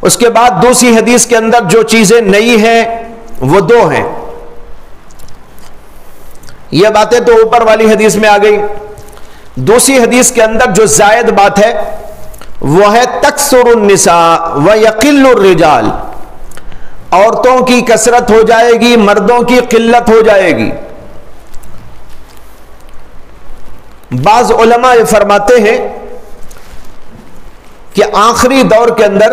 اس کے بعد دوسری حدیث کے اندر جو چیزیں نئی ہیں وہ دو ہیں. یہ باتیں تو اوپر والی حدیث میں آ گئی. دوسری حدیث کے اندر جو زائد بات ہے وہ ہے تکثر النساء ویقل الرجال. عورتوں کی کثرت ہو جائے گی، مردوں کی قلت ہو جائے گی. بعض علماء یہ فرماتے ہیں کہ آخری دور کے اندر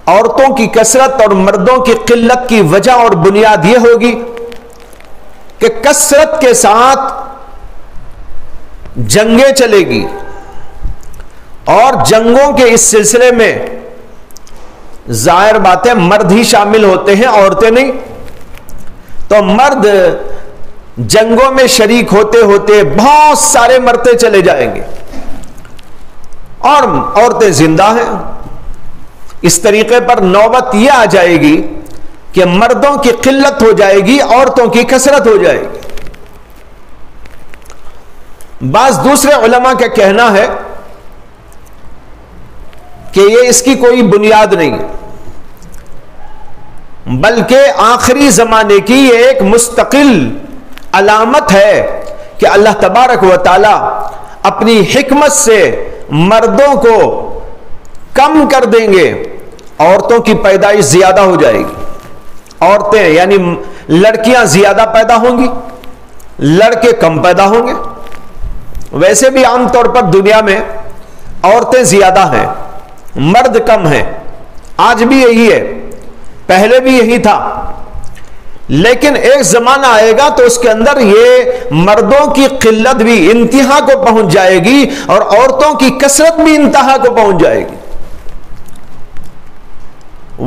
عورتوں کی کثرت اور مردوں کی قلت کی وجہ اور بنیاد یہ ہوگی کہ کثرت کے ساتھ جنگیں چلے گی، اور جنگوں کے اس سلسلے میں ظاہر بات ہے مرد ہی شامل ہوتے ہیں، عورتیں نہیں. تو مرد جنگوں میں شریک ہوتے ہوتے بہت سارے مرتے چلے جائیں گے اور عورتیں زندہ ہیں. اس طریقے پر نوبت یہ آ جائے گی کہ مردوں کی قلت ہو جائے گی، عورتوں کی کثرت ہو جائے گی. بعض دوسرے علماء کا کہنا ہے کہ یہ اس کی کوئی بنیاد نہیں، بلکہ آخری زمانے کی یہ ایک مستقل علامت ہے کہ اللہ تبارک و تعالی اپنی حکمت سے مردوں کو کم کر دیں گے، عورتوں کی پیدائش زیادہ ہو جائے گی. عورتیں یعنی لڑکیاں زیادہ پیدا ہوں گی، لڑکے کم پیدا ہوں گے. ویسے بھی عام طور پر دنیا میں عورتیں زیادہ ہیں، مرد کم ہیں. آج بھی یہی ہے، پہلے بھی یہی تھا. لیکن ایک زمانہ آئے گا تو اس کے اندر یہ مردوں کی قلت بھی انتہا کو پہنچ جائے گی اور عورتوں کی کثرت بھی انتہا کو پہنچ جائے گی.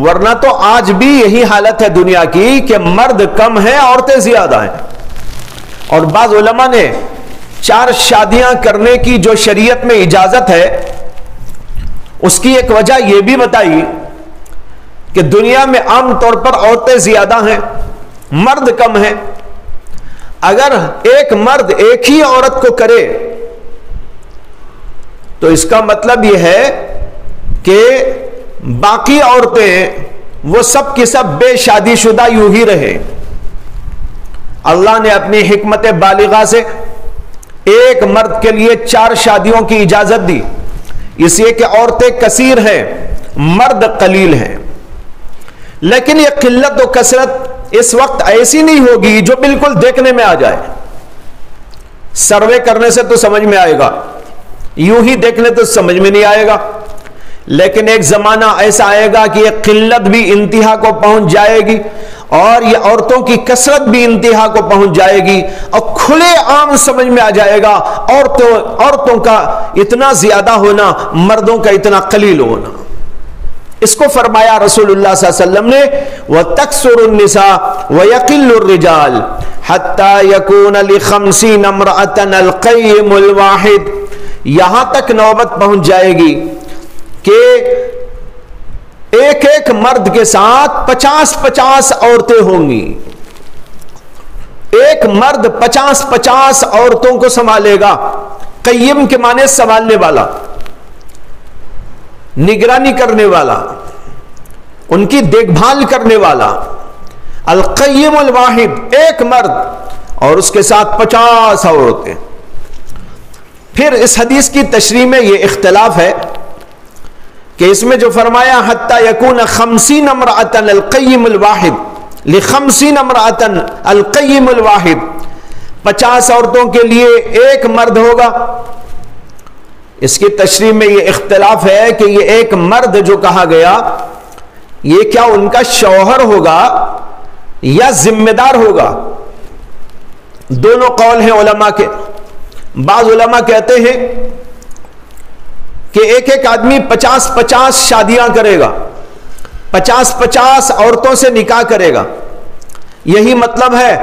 ورنہ تو آج بھی یہی حالت ہے دنیا کی کہ مرد کم ہیں، عورتیں زیادہ ہیں. اور بعض علماء نے 4 شادیاں کرنے کی جو شریعت میں اجازت ہے اس کی ایک وجہ یہ بھی بتائی کہ دنیا میں عام طور پر عورتیں زیادہ ہیں، مرد کم ہیں. اگر ایک مرد ایک ہی عورت کو کرے تو اس کا مطلب یہ ہے کہ باقی عورتیں وہ سب کی سب بے شادی شدہ یوں ہی رہے. اللہ نے اپنی حکمت بالغہ سے ایک مرد کے لیے 4 شادیوں کی اجازت دی، اس لیے کہ عورتیں کثیر ہیں، مرد قلیل ہیں. لیکن یہ قلت و کثرت اس وقت ایسی نہیں ہوگی جو بالکل دیکھنے میں آ جائے. سروے کرنے سے تو سمجھ میں آئے گا، یوں ہی دیکھنے تو سمجھ میں نہیں آئے گا. لیکن ایک زمانہ ایسا آئے گا کہ یہ قلت بھی انتہا کو پہنچ جائے گی اور یہ عورتوں کی کثرت بھی انتہا کو پہنچ جائے گی، اور کھلے عام سمجھ میں آ جائے گا عورتوں کا اتنا زیادہ ہونا، مردوں کا اتنا قلیل ہونا. اس کو فرمایا رسول اللہ صلی اللہ علیہ وسلم نے وَتَكْسُرُ النِّسَاءُ وَيَقِلُّ الرِّجَالُ حَتَّى يَكُونَ لِخَمْسِينَ امْرَأَةً الْقَيِّمُ الْوَاحِدُ. یہاں تک نوبت پہنچ جائے گی کہ ایک ایک مرد کے ساتھ 50 عورتیں ہوں گی. ایک مرد 50 عورتوں کو سنبھالے گا. قیم کے معنی سنبھالنے والا، نگرانی کرنے والا، ان کی دیکھ بھال کرنے والا. القیم الواحد، ایک مرد اور اس کے ساتھ 50 عورتیں. پھر اس حدیث کی تشریح میں یہ اختلاف ہے کہ اس میں جو فرمایا حتی یکون 50 امرأۃ القیم الواحد ل50 امرأۃ القیم الواحد، 50 عورتوں کے لیے ایک مرد ہوگا. اس کی تشریح میں یہ اختلاف ہے کہ یہ ایک مرد جو کہا گیا یہ کیا ان کا شوہر ہوگا یا ذمہ دار ہوگا؟ دونوں قول ہیں علماء کے. بعض علماء کہتے ہیں کہ ایک ایک آدمی 50 شادیاں کرے گا، 50 عورتوں سے نکاح کرے گا. یہی مطلب ہے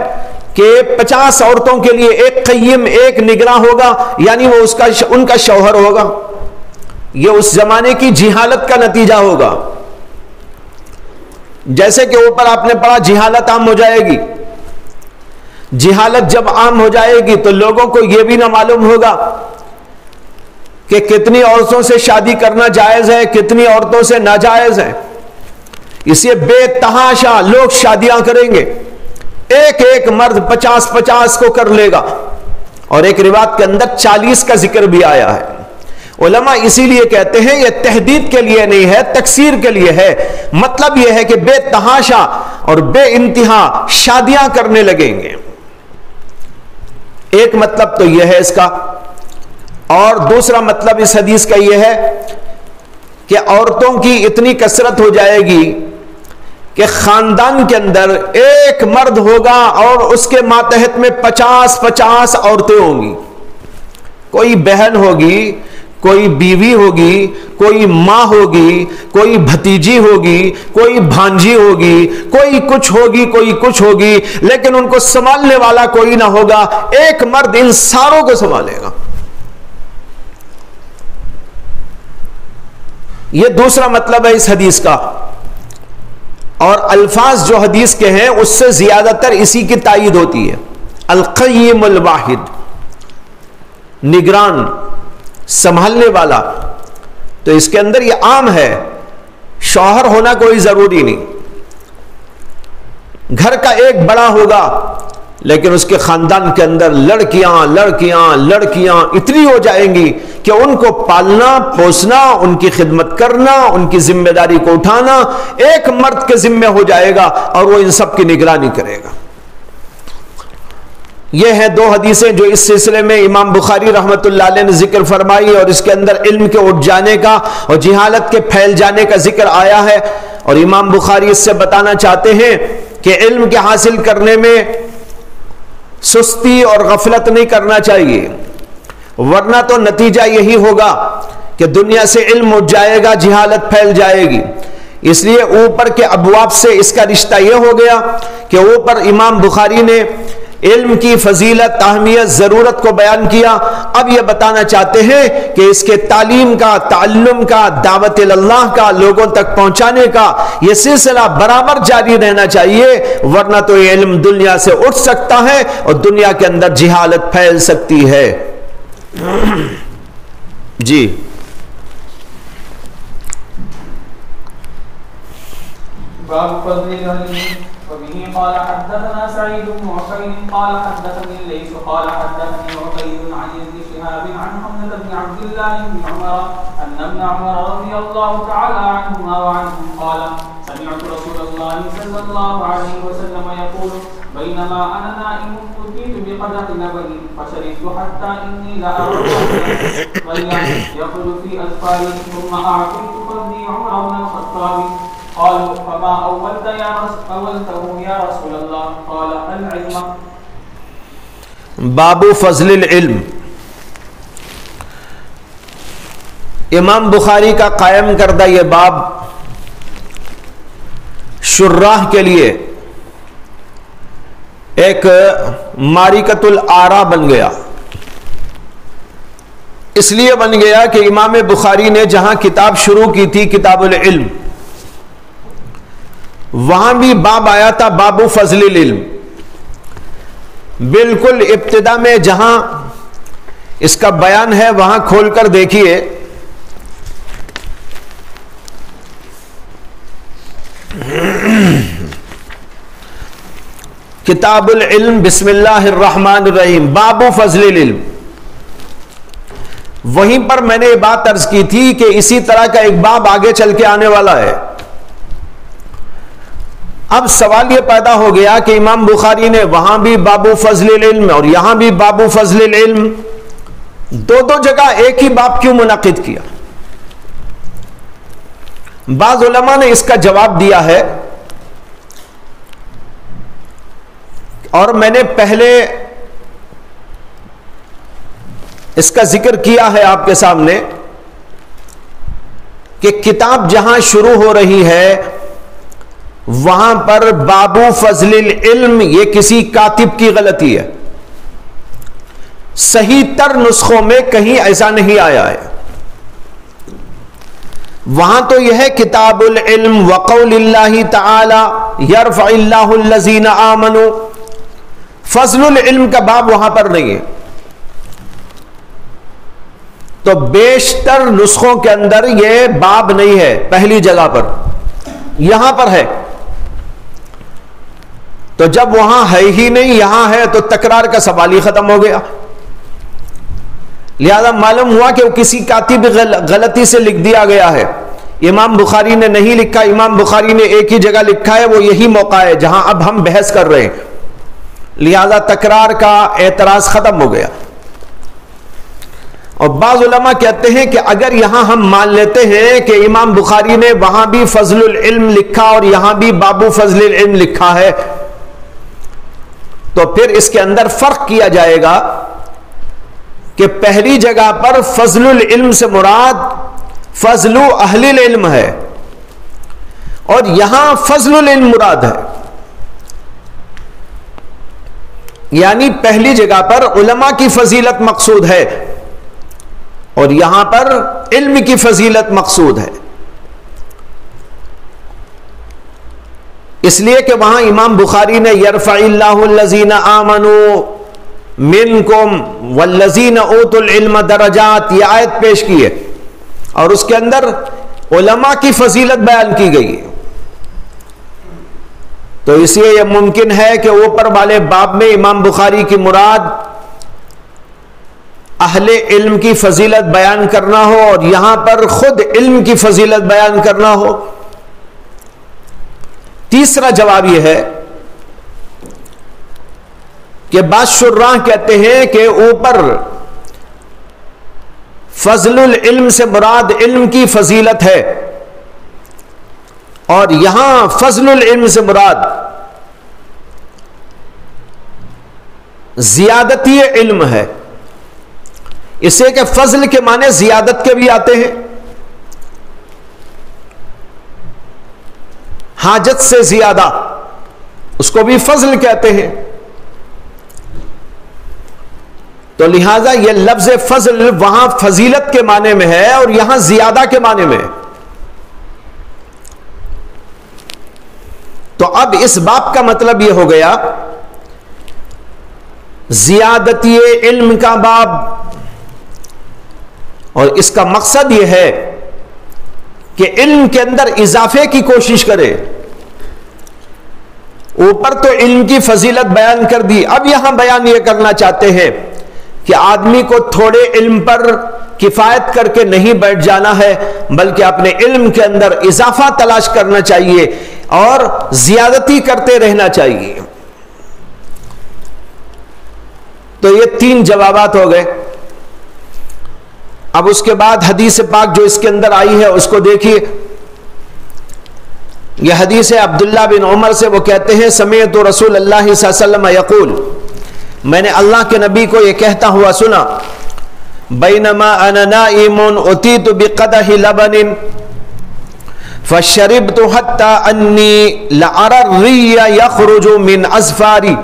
کہ 50 عورتوں کے لیے ایک قیم، ایک نگراں ہوگا، یعنی وہ ان کا شوہر ہوگا. یہ اس زمانے کی جہالت کا نتیجہ ہوگا. جیسے کہ اوپر آپ نے پڑھا جہالت عام ہو جائے گی. جہالت جب عام ہو جائے گی تو لوگوں کو یہ بھی نہ معلوم ہوگا کہ کتنی عورتوں سے شادی کرنا جائز ہے، کتنی عورتوں سے ناجائز ہے. اس لیے بے تحاشا لوگ شادیاں کریں گے. ایک ایک مرد 50 کو کر لے گا. اور ایک روایت کے اندر 40 کا ذکر بھی آیا ہے. علماء اسی لیے کہتے ہیں یہ تحدید کے لیے نہیں ہے، تکثیر کے لیے ہے. مطلب یہ ہے کہ بے تحاشا اور بے انتہا شادیاں کرنے لگیں گے. ایک مطلب تو یہ ہے اس کا. اور دوسرا مطلب اس حدیث کا یہ ہے کہ عورتوں کی اتنی کثرت ہو جائے گی کہ خاندان کے اندر ایک مرد ہوگا اور اس کے ماتحت میں 50 عورتیں ہوں گی. کوئی بہن ہوگی، کوئی بیوی ہوگی، کوئی ماں ہوگی، کوئی بھتیجی ہوگی، کوئی بھانجی ہوگی، کوئی کچھ ہوگی، کوئی کچھ ہوگی، لیکن ان کو سنبھالنے والا کوئی نہ ہوگا. ایک مرد ان ساروں کو سنبھالے گا. یہ دوسرا مطلب ہے اس حدیث کا. اور الفاظ جو حدیث کے ہیں اس سے زیادہ تر اسی کی تائید ہوتی ہے. القیم الواحد، نگران، سنبھالنے والا. تو اس کے اندر یہ عام ہے، شوہر ہونا کوئی ضروری نہیں. گھر کا ایک بڑا ہوگا لیکن اس کے خاندان کے اندر لڑکیاں اتنی ہو جائیں گی کہ ان کو پالنا، پوسنا، ان کی خدمت کرنا، ان کی ذمہ داری کو اٹھانا ایک مرد کے ذمہ ہو جائے گا اور وہ ان سب کی نگرانی کرے گا. یہ ہیں 2 حدیثیں جو اس سلسلے میں امام بخاری رحمت اللہ علیہ نے ذکر فرمائی، اور اس کے اندر علم کے اٹھ جانے کا اور جہالت کے پھیل جانے کا ذکر آیا ہے. اور امام بخاری اس سے بتانا چاہتے ہیں کہ علم کے حاصل کرنے میں سستی اور غفلت نہیں کرنا چاہیے، ورنہ تو نتیجہ یہی ہوگا کہ دنیا سے علم اٹھ جائے گا، جہالت پھیل جائے گی. اس لیے اوپر کے ابواب سے اس کا رشتہ یہ ہو گیا کہ اوپر امام بخاری نے علم کی فضیلت، اہمیت، ضرورت کو بیان کیا. اب یہ بتانا چاہتے ہیں کہ اس کے تعلیم کا، تعلم کا، دعوت اللہ کا، لوگوں تک پہنچانے کا یہ سلسلہ برابر جاری رہنا چاہیے، ورنہ تو یہ علم دنیا سے اٹھ سکتا ہے اور دنیا کے اندر جہالت پھیل سکتی ہے. جی باب فضل العلم. وبه قال حدثنا سعيد بن عقيل قال حدثني الليث قال حدثني عقيل عن ابن شهاب عن حمزة بن عبد الله بن عمر أن ابن عمر رضي الله تعالى عنهما وعنهم قال سمعت رسول الله صلى الله عليه وسلم يقول بينما أنا نائم أتيت بقدح لبن فشربت حتى إني لأرى غيا يخرج في أسفاري ثم أعطيت فضلي عمر بن الخطاب. قالوا فما أولته يا رسول الله قال العلم. باب فضل العلم. امام بخاری کا قائم کردہ یہ باب شراح کے لیے ایک معرکۃ الآراء بن گیا. اس لیے بن گیا کہ امام بخاری نے جہاں کتاب شروع کی تھی کتاب العلم، وہاں بھی باب آیا تھا باب فضل العلم. بالکل ابتدا میں جہاں اس کا بیان ہے وہاں کھول کر دیکھیے. کتاب العلم بسم اللہ الرحمن الرحیم باب فضل العلم. وہیں پر میں نے یہ بات عرض کی تھی کہ اسی طرح کا ایک باب آگے چل کے آنے والا ہے. اب سوال یہ پیدا ہو گیا کہ امام بخاری نے وہاں بھی باب فضل العلم اور یہاں بھی باب فضل العلم، دو جگہ ایک ہی باب کیوں منعقد کیا؟ بعض علماء نے اس کا جواب دیا ہے، اور میں نے پہلے اس کا ذکر کیا ہے آپ کے سامنے کہ کتاب جہاں شروع ہو رہی ہے وہاں پر باب فضل العلم یہ کسی کاتب کی غلطی ہے. صحیح تر نسخوں میں کہیں ایسا نہیں آیا ہے. وہاں تو یہ ہے کتاب العلم وقول اللہ تعالی یرفع اللہ الذین آمنوا. فضل العلم کا باب وہاں پر نہیں ہے. تو بیشتر نسخوں کے اندر یہ باب نہیں ہے پہلی جگہ پر، یہاں پر ہے. تو جب وہاں ہے ہی نہیں یہاں ہے تو تکرار کا سوال ہی ختم ہو گیا. لہذا معلوم ہوا کہ وہ کسی کاتب غلطی سے لکھ دیا گیا ہے. امام بخاری نے نہیں لکھا. امام بخاری نے ایک ہی جگہ لکھا ہے، وہ یہی موقع ہے جہاں اب ہم بحث کر رہے ہیں. لہذا تکرار کا اعتراض ختم ہو گیا. اور بعض علماء کہتے ہیں کہ اگر یہاں ہم مان لیتے ہیں کہ امام بخاری نے وہاں بھی فضل العلم لکھا اور یہاں بھی باب فضل العلم لکھا ہے تو پھر اس کے اندر فرق کیا جائے گا کہ پہلی جگہ پر فضل العلم سے مراد فضل اہل العلم ہے اور یہاں فضل العلم مراد ہے. یعنی پہلی جگہ پر علماء کی فضیلت مقصود ہے اور یہاں پر علم کی فضیلت مقصود ہے. اس لیے کہ وہاں امام بخاری نے یرفع اللہ الذین آمنوا منکم والذین اوتوا العلم درجات یہ آیت پیش کی ہے اور اس کے اندر علماء کی فضیلت بیان کی گئی ہے. تو اس لیے یہ ممکن ہے کہ اوپر والے باب میں امام بخاری کی مراد اہل علم کی فضیلت بیان کرنا ہو اور یہاں پر خود علم کی فضیلت بیان کرنا ہو. تیسرا جواب یہ ہے کہ بعض شراح کہتے ہیں کہ اوپر فضل العلم سے مراد علم کی فضیلت ہے اور یہاں فضل العلم سے مراد زیادتی علم ہے. اسے کہ فضل کے معنی زیادت کے بھی آتے ہیں، حاجت سے زیادہ اس کو بھی فضل کہتے ہیں. تو لہذا یہ لفظ فضل وہاں فضیلت کے معنی میں ہے اور یہاں زیادہ کے معنی میں ہے. تو اب اس باب کا مطلب یہ ہو گیا زیادتی علم کا باب، اور اس کا مقصد یہ ہے کہ علم کے اندر اضافے کی کوشش کرے. اوپر تو علم کی فضیلت بیان کر دی، اب یہاں بیان یہ کرنا چاہتے ہیں کہ آدمی کو تھوڑے علم پر کفایت کر کے نہیں بیٹھ جانا ہے، بلکہ اپنے علم کے اندر اضافہ تلاش کرنا چاہیے اور زیادتی کرتے رہنا چاہیے۔ تو یہ 3 جوابات ہو گئے۔ اب اس کے بعد حدیث پاک جو اس کے اندر آئی ہے اس کو دیکھیے۔ یہ حدیث ہے عبداللہ بن عمر سے، وہ کہتے ہیں سمعت رسول اللہ صلی اللہ علیہ وسلم یقول، میں نے اللہ کے نبی کو یہ کہتا ہوا سنا، بینما انا نائم اتیت بقدح لبن فشربت حتى انی لأرى الری یخرج من اظفاری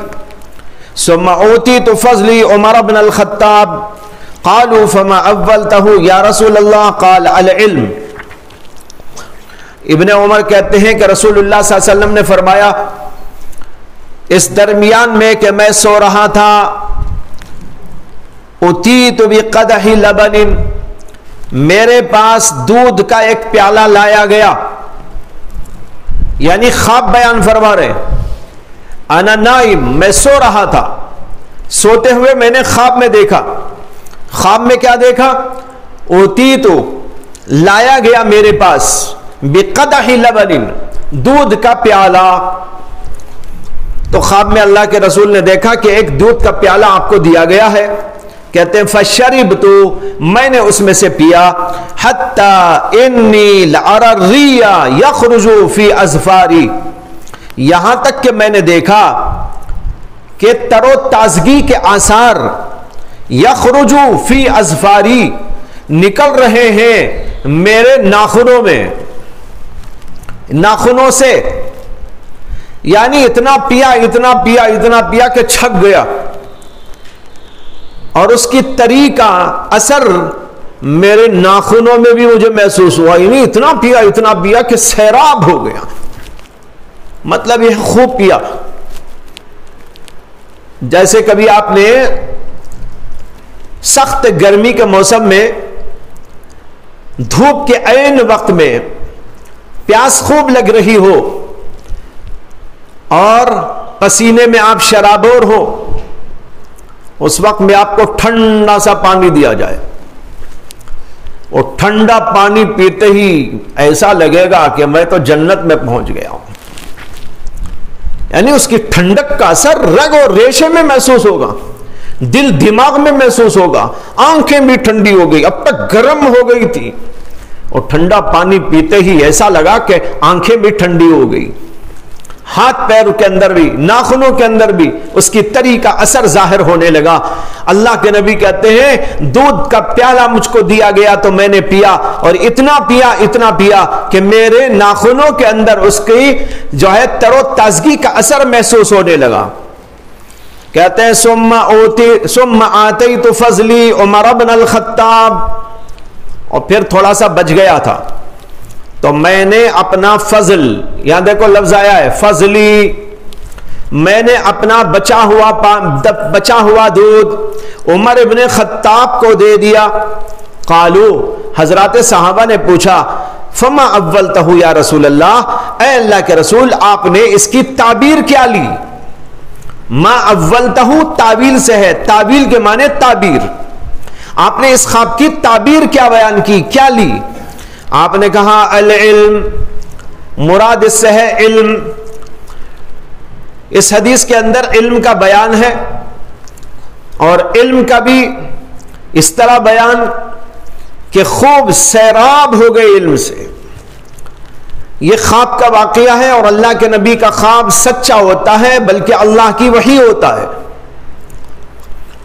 ثم اوتیت فضلی عمر بن الخطاب قالوا فما اولته یا رسول اللہ قال العلم۔ ابن عمر کہتے ہیں کہ رسول اللہ صلی اللہ علیہ وسلم نے فرمایا، اس درمیان میں کہ میں سو رہا تھا، اتیت بقدح لبن، میرے پاس دودھ کا ایک پیالہ لایا گیا، یعنی خواب بیان فرما رہے، انا نائم، میں سو رہا تھا، سوتے ہوئے میں نے خواب میں دیکھا۔ خواب میں کیا دیکھا؟ اتیت، لایا گیا میرے پاس، بقدح لبن، دودھ کا پیالہ۔ تو خواب میں اللہ کے رسول نے دیکھا کہ ایک دودھ کا پیالہ آپ کو دیا گیا ہے، کہتے ہیں فشربت، میں نے اس میں سے پیا، حتی انی لأری الری یخرج فی اظفاری، یہاں تک کہ میں نے دیکھا کہ تر و تازگی کے آثار یخرج فی اظفاری، نکل رہے ہیں میرے ناخنوں میں، ناخنوں سے، یعنی اتنا پیا اتنا پیا اتنا پیا کہ چھک گیا، اور اس کی تری کا اثر میرے ناخنوں میں بھی مجھے محسوس ہوا، یعنی اتنا پیا کہ سیراب ہو گیا، مطلب یہ خوب پیا۔ جیسے کبھی آپ نے سخت گرمی کے موسم میں دھوپ کے عین وقت میں پیاس خوب لگ رہی ہو اور پسینے میں آپ شرابور ہو، اس وقت میں آپ کو ٹھنڈا سا پانی دیا جائے، اور ٹھنڈا پانی پیتے ہی ایسا لگے گا کہ میں تو جنت میں پہنچ گیا ہوں، یعنی اس کی ٹھنڈک کا اثر رگ اور ریشے میں محسوس ہوگا، دل دماغ میں محسوس ہوگا، آنکھیں بھی ٹھنڈی ہو گئی، اب تک گرم ہو گئی تھی، اور ٹھنڈا پانی پیتے ہی ایسا لگا کہ آنکھیں بھی ٹھنڈی ہو گئی، ہاتھ پیر کے اندر بھی، ناخنوں کے اندر بھی اس کی تری کا اثر ظاہر ہونے لگا۔ اللہ کے نبی کہتے ہیں دودھ کا پیالہ مجھ کو دیا گیا تو میں نے پیا، اور اتنا پیا کہ میرے ناخنوں کے اندر اس کی جو ہے تر و تازگی کا اثر محسوس ہونے لگا۔ کہتے ہیں ثم آتیت فضلی عمر بن الخطاب، اور پھر تھوڑا سا بچ گیا تھا تو میں نے اپنا فضل، یہاں دیکھو لفظ آیا ہے فضلی، میں نے اپنا بچا ہوا دودھ عمر ابن خطاب کو دے دیا۔ قالو، حضرات صحابہ نے پوچھا فما اولتہ یا رسول اللہ، اے اللہ کے رسول آپ نے اس کی تعبیر کیا لی؟ ما اولتہ تعویل سے ہے، تعویل کے معنی تعبیر، آپ نے اس خواب کی تعبیر کیا بیان کی، کیا لی؟ آپ نے کہا العلم، مراد اس سے ہے علم۔ اس حدیث کے اندر علم کا بیان ہے، اور علم کا بھی اس طرح بیان کہ خوب سیراب ہو گئے علم سے۔ یہ خواب کا واقعہ ہے، اور اللہ کے نبی کا خواب سچا ہوتا ہے بلکہ اللہ کی وحی ہوتا ہے۔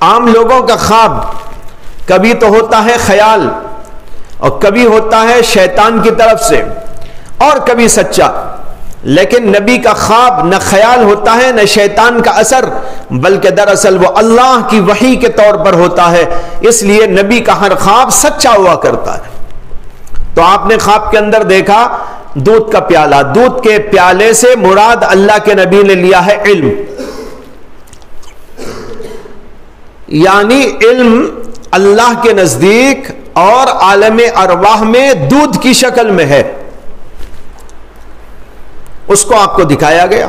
عام لوگوں کا خواب کبھی تو ہوتا ہے خیال، اور کبھی ہوتا ہے شیطان کی طرف سے، اور کبھی سچا، لیکن نبی کا خواب نہ خیال ہوتا ہے نہ شیطان کا اثر، بلکہ دراصل وہ اللہ کی وحی کے طور پر ہوتا ہے، اس لیے نبی کا ہر خواب سچا ہوا کرتا ہے۔ تو آپ نے خواب کے اندر دیکھا دودھ کا پیالہ، دودھ کے پیالے سے مراد اللہ کے نبی نے لیا ہے علم، یعنی علم اللہ کے نزدیک اور عالم ارواح میں دودھ کی شکل میں ہے، اس کو آپ کو دکھایا گیا۔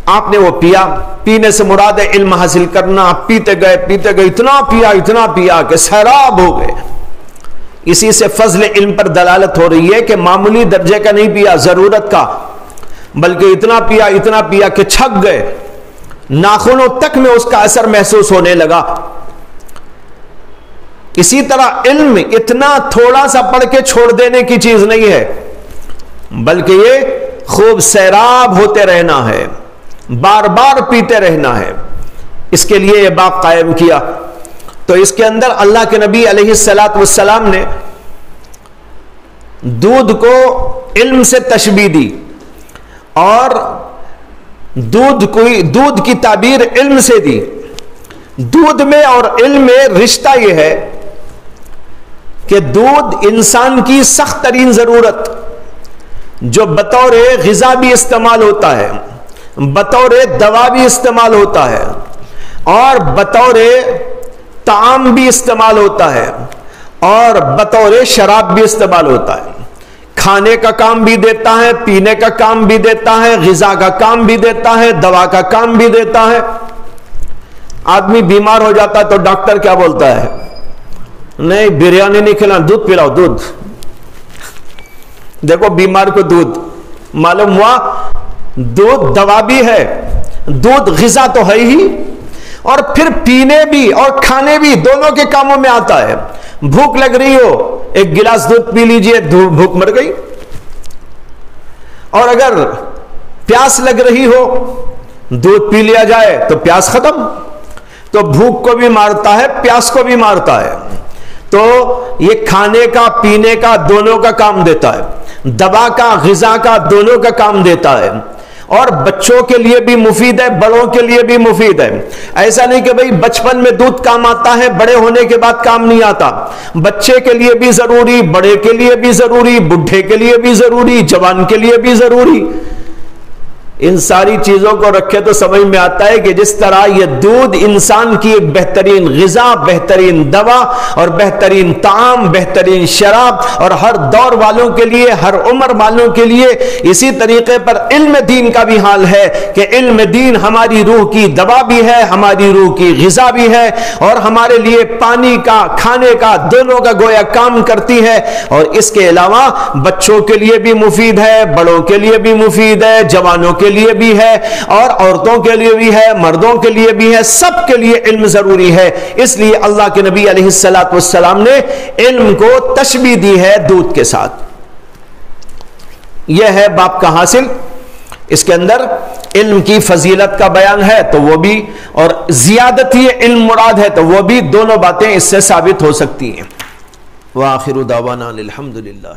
آپ نے وہ پیا، پینے سے مراد ہے علم حاصل کرنا، پیتے گئے اتنا پیا کہ سیراب ہو گئے. اسی سے فضل علم پر دلالت ہو رہی ہے کہ معمولی درجے کا نہیں پیا ضرورت کا، بلکہ اتنا پیا کہ چھک گئے، ناخنوں تک میں اس کا اثر محسوس ہونے لگا. اسی طرح علم اتنا تھوڑا سا پڑھ کے چھوڑ دینے کی چیز نہیں ہے، بلکہ یہ خوب سیراب ہوتے رہنا ہے، بار بار پیتے رہنا ہے. اس کے لیے یہ باب قائم کیا. تو اس کے اندر اللہ کے نبی علیہ السلام نے دودھ کو علم سے تشبیہ دی، اور دودھ کی تعبیر علم سے دی. دودھ میں اور علم میں رشتہ یہ ہے کہ دودھ انسان کی سخت ترین ضرورت، جو بطور غذا بھی استعمال ہوتا ہے، بطور دوا بھی استعمال ہوتا ہے، اور بطور طعام بھی استعمال ہوتا ہے، اور بطور شراب بھی استعمال ہوتا ہے. کھانے کا کام بھی دیتا ہے، پینے کا کام بھی دیتا ہے، غذا کا کام بھی دیتا ہے، دوا کا کام بھی دیتا ہے. آدمی بیمار ہو جاتا ہے تو ڈاکٹر کیا بولتا ہے؟ نہیں بریانی نہیں کھلانا، دودھ پلاؤ دودھ. دیکھو بیمار کو دودھ، معلوم ہوا دودھ دوا بھی ہے، دودھ غذا تو ہے ہی، اور پھر پینے بھی اور کھانے بھی دونوں کے کاموں میں آتا ہے. بھوک لگ رہی ہو ایک گلاس دودھ پی لیجئے، بھوک مر گئی. اور اگر پیاس لگ رہی ہو دودھ پی لیا جائے تو پیاس ختم. تو بھوک کو بھی مارتا ہے، پیاس کو بھی مارتا ہے. تو یہ کھانے کا پینے کا دونوں کا کام دیتا ہے، دوا کا غذا کا دونوں کا کام دیتا ہے. اور بچوں کے لیے بھی مفید ہے، بڑوں کے لیے بھی مفید ہے. ایسا نہیں کہ بھئی بچپن میں دودھ کام آتا ہے، بڑے ہونے کے بعد کام نہیں آتا. بچے کے لیے بھی ضروری، بڑے کے لیے بھی ضروری، بڈھے کے لیے بھی ضروری، جوان کے لیے بھی ضروری. ان ساری چیزوں کو رکھے تو سمجھ میں آتا ہے کہ جس طرح یہ دودھ انسان کی ایک بہترین غذا، بہترین دوا اور بہترین طعام، بہترین شراب، اور ہر دور والوں کے لیے، ہر عمر والوں کے لیے، اسی طریقے پر علم دین کا بھی حال ہے کہ علم دین ہماری روح کی دوا بھی ہے، ہماری روح کی غذا بھی ہے، اور ہمارے لیے پانی کا، کھانے کا دونوں کا گویا کام کرتی ہے. اور اس کے علاوہ بچوں کے لیے بھی مفید ہے، بڑوں کے لیے بھی مفید ہے، جوانوں کے لیے بھی ہے، اور عورتوں کے لیے بھی ہے، مردوں کے لیے بھی ہے. سب کے لیے علم ضروری ہے. اس لیے اللہ کے نبی علیہ السلام نے علم کو تشبیہ دی ہے دودھ کے ساتھ. یہ ہے باب کا حاصل. اس کے اندر علم کی فضیلت کا بیان ہے تو وہ بھی، اور زیادت یہ علم مراد ہے تو وہ بھی، دونوں باتیں اس سے ثابت ہو سکتی ہیں. وآخر دعوانا الحمدللہ.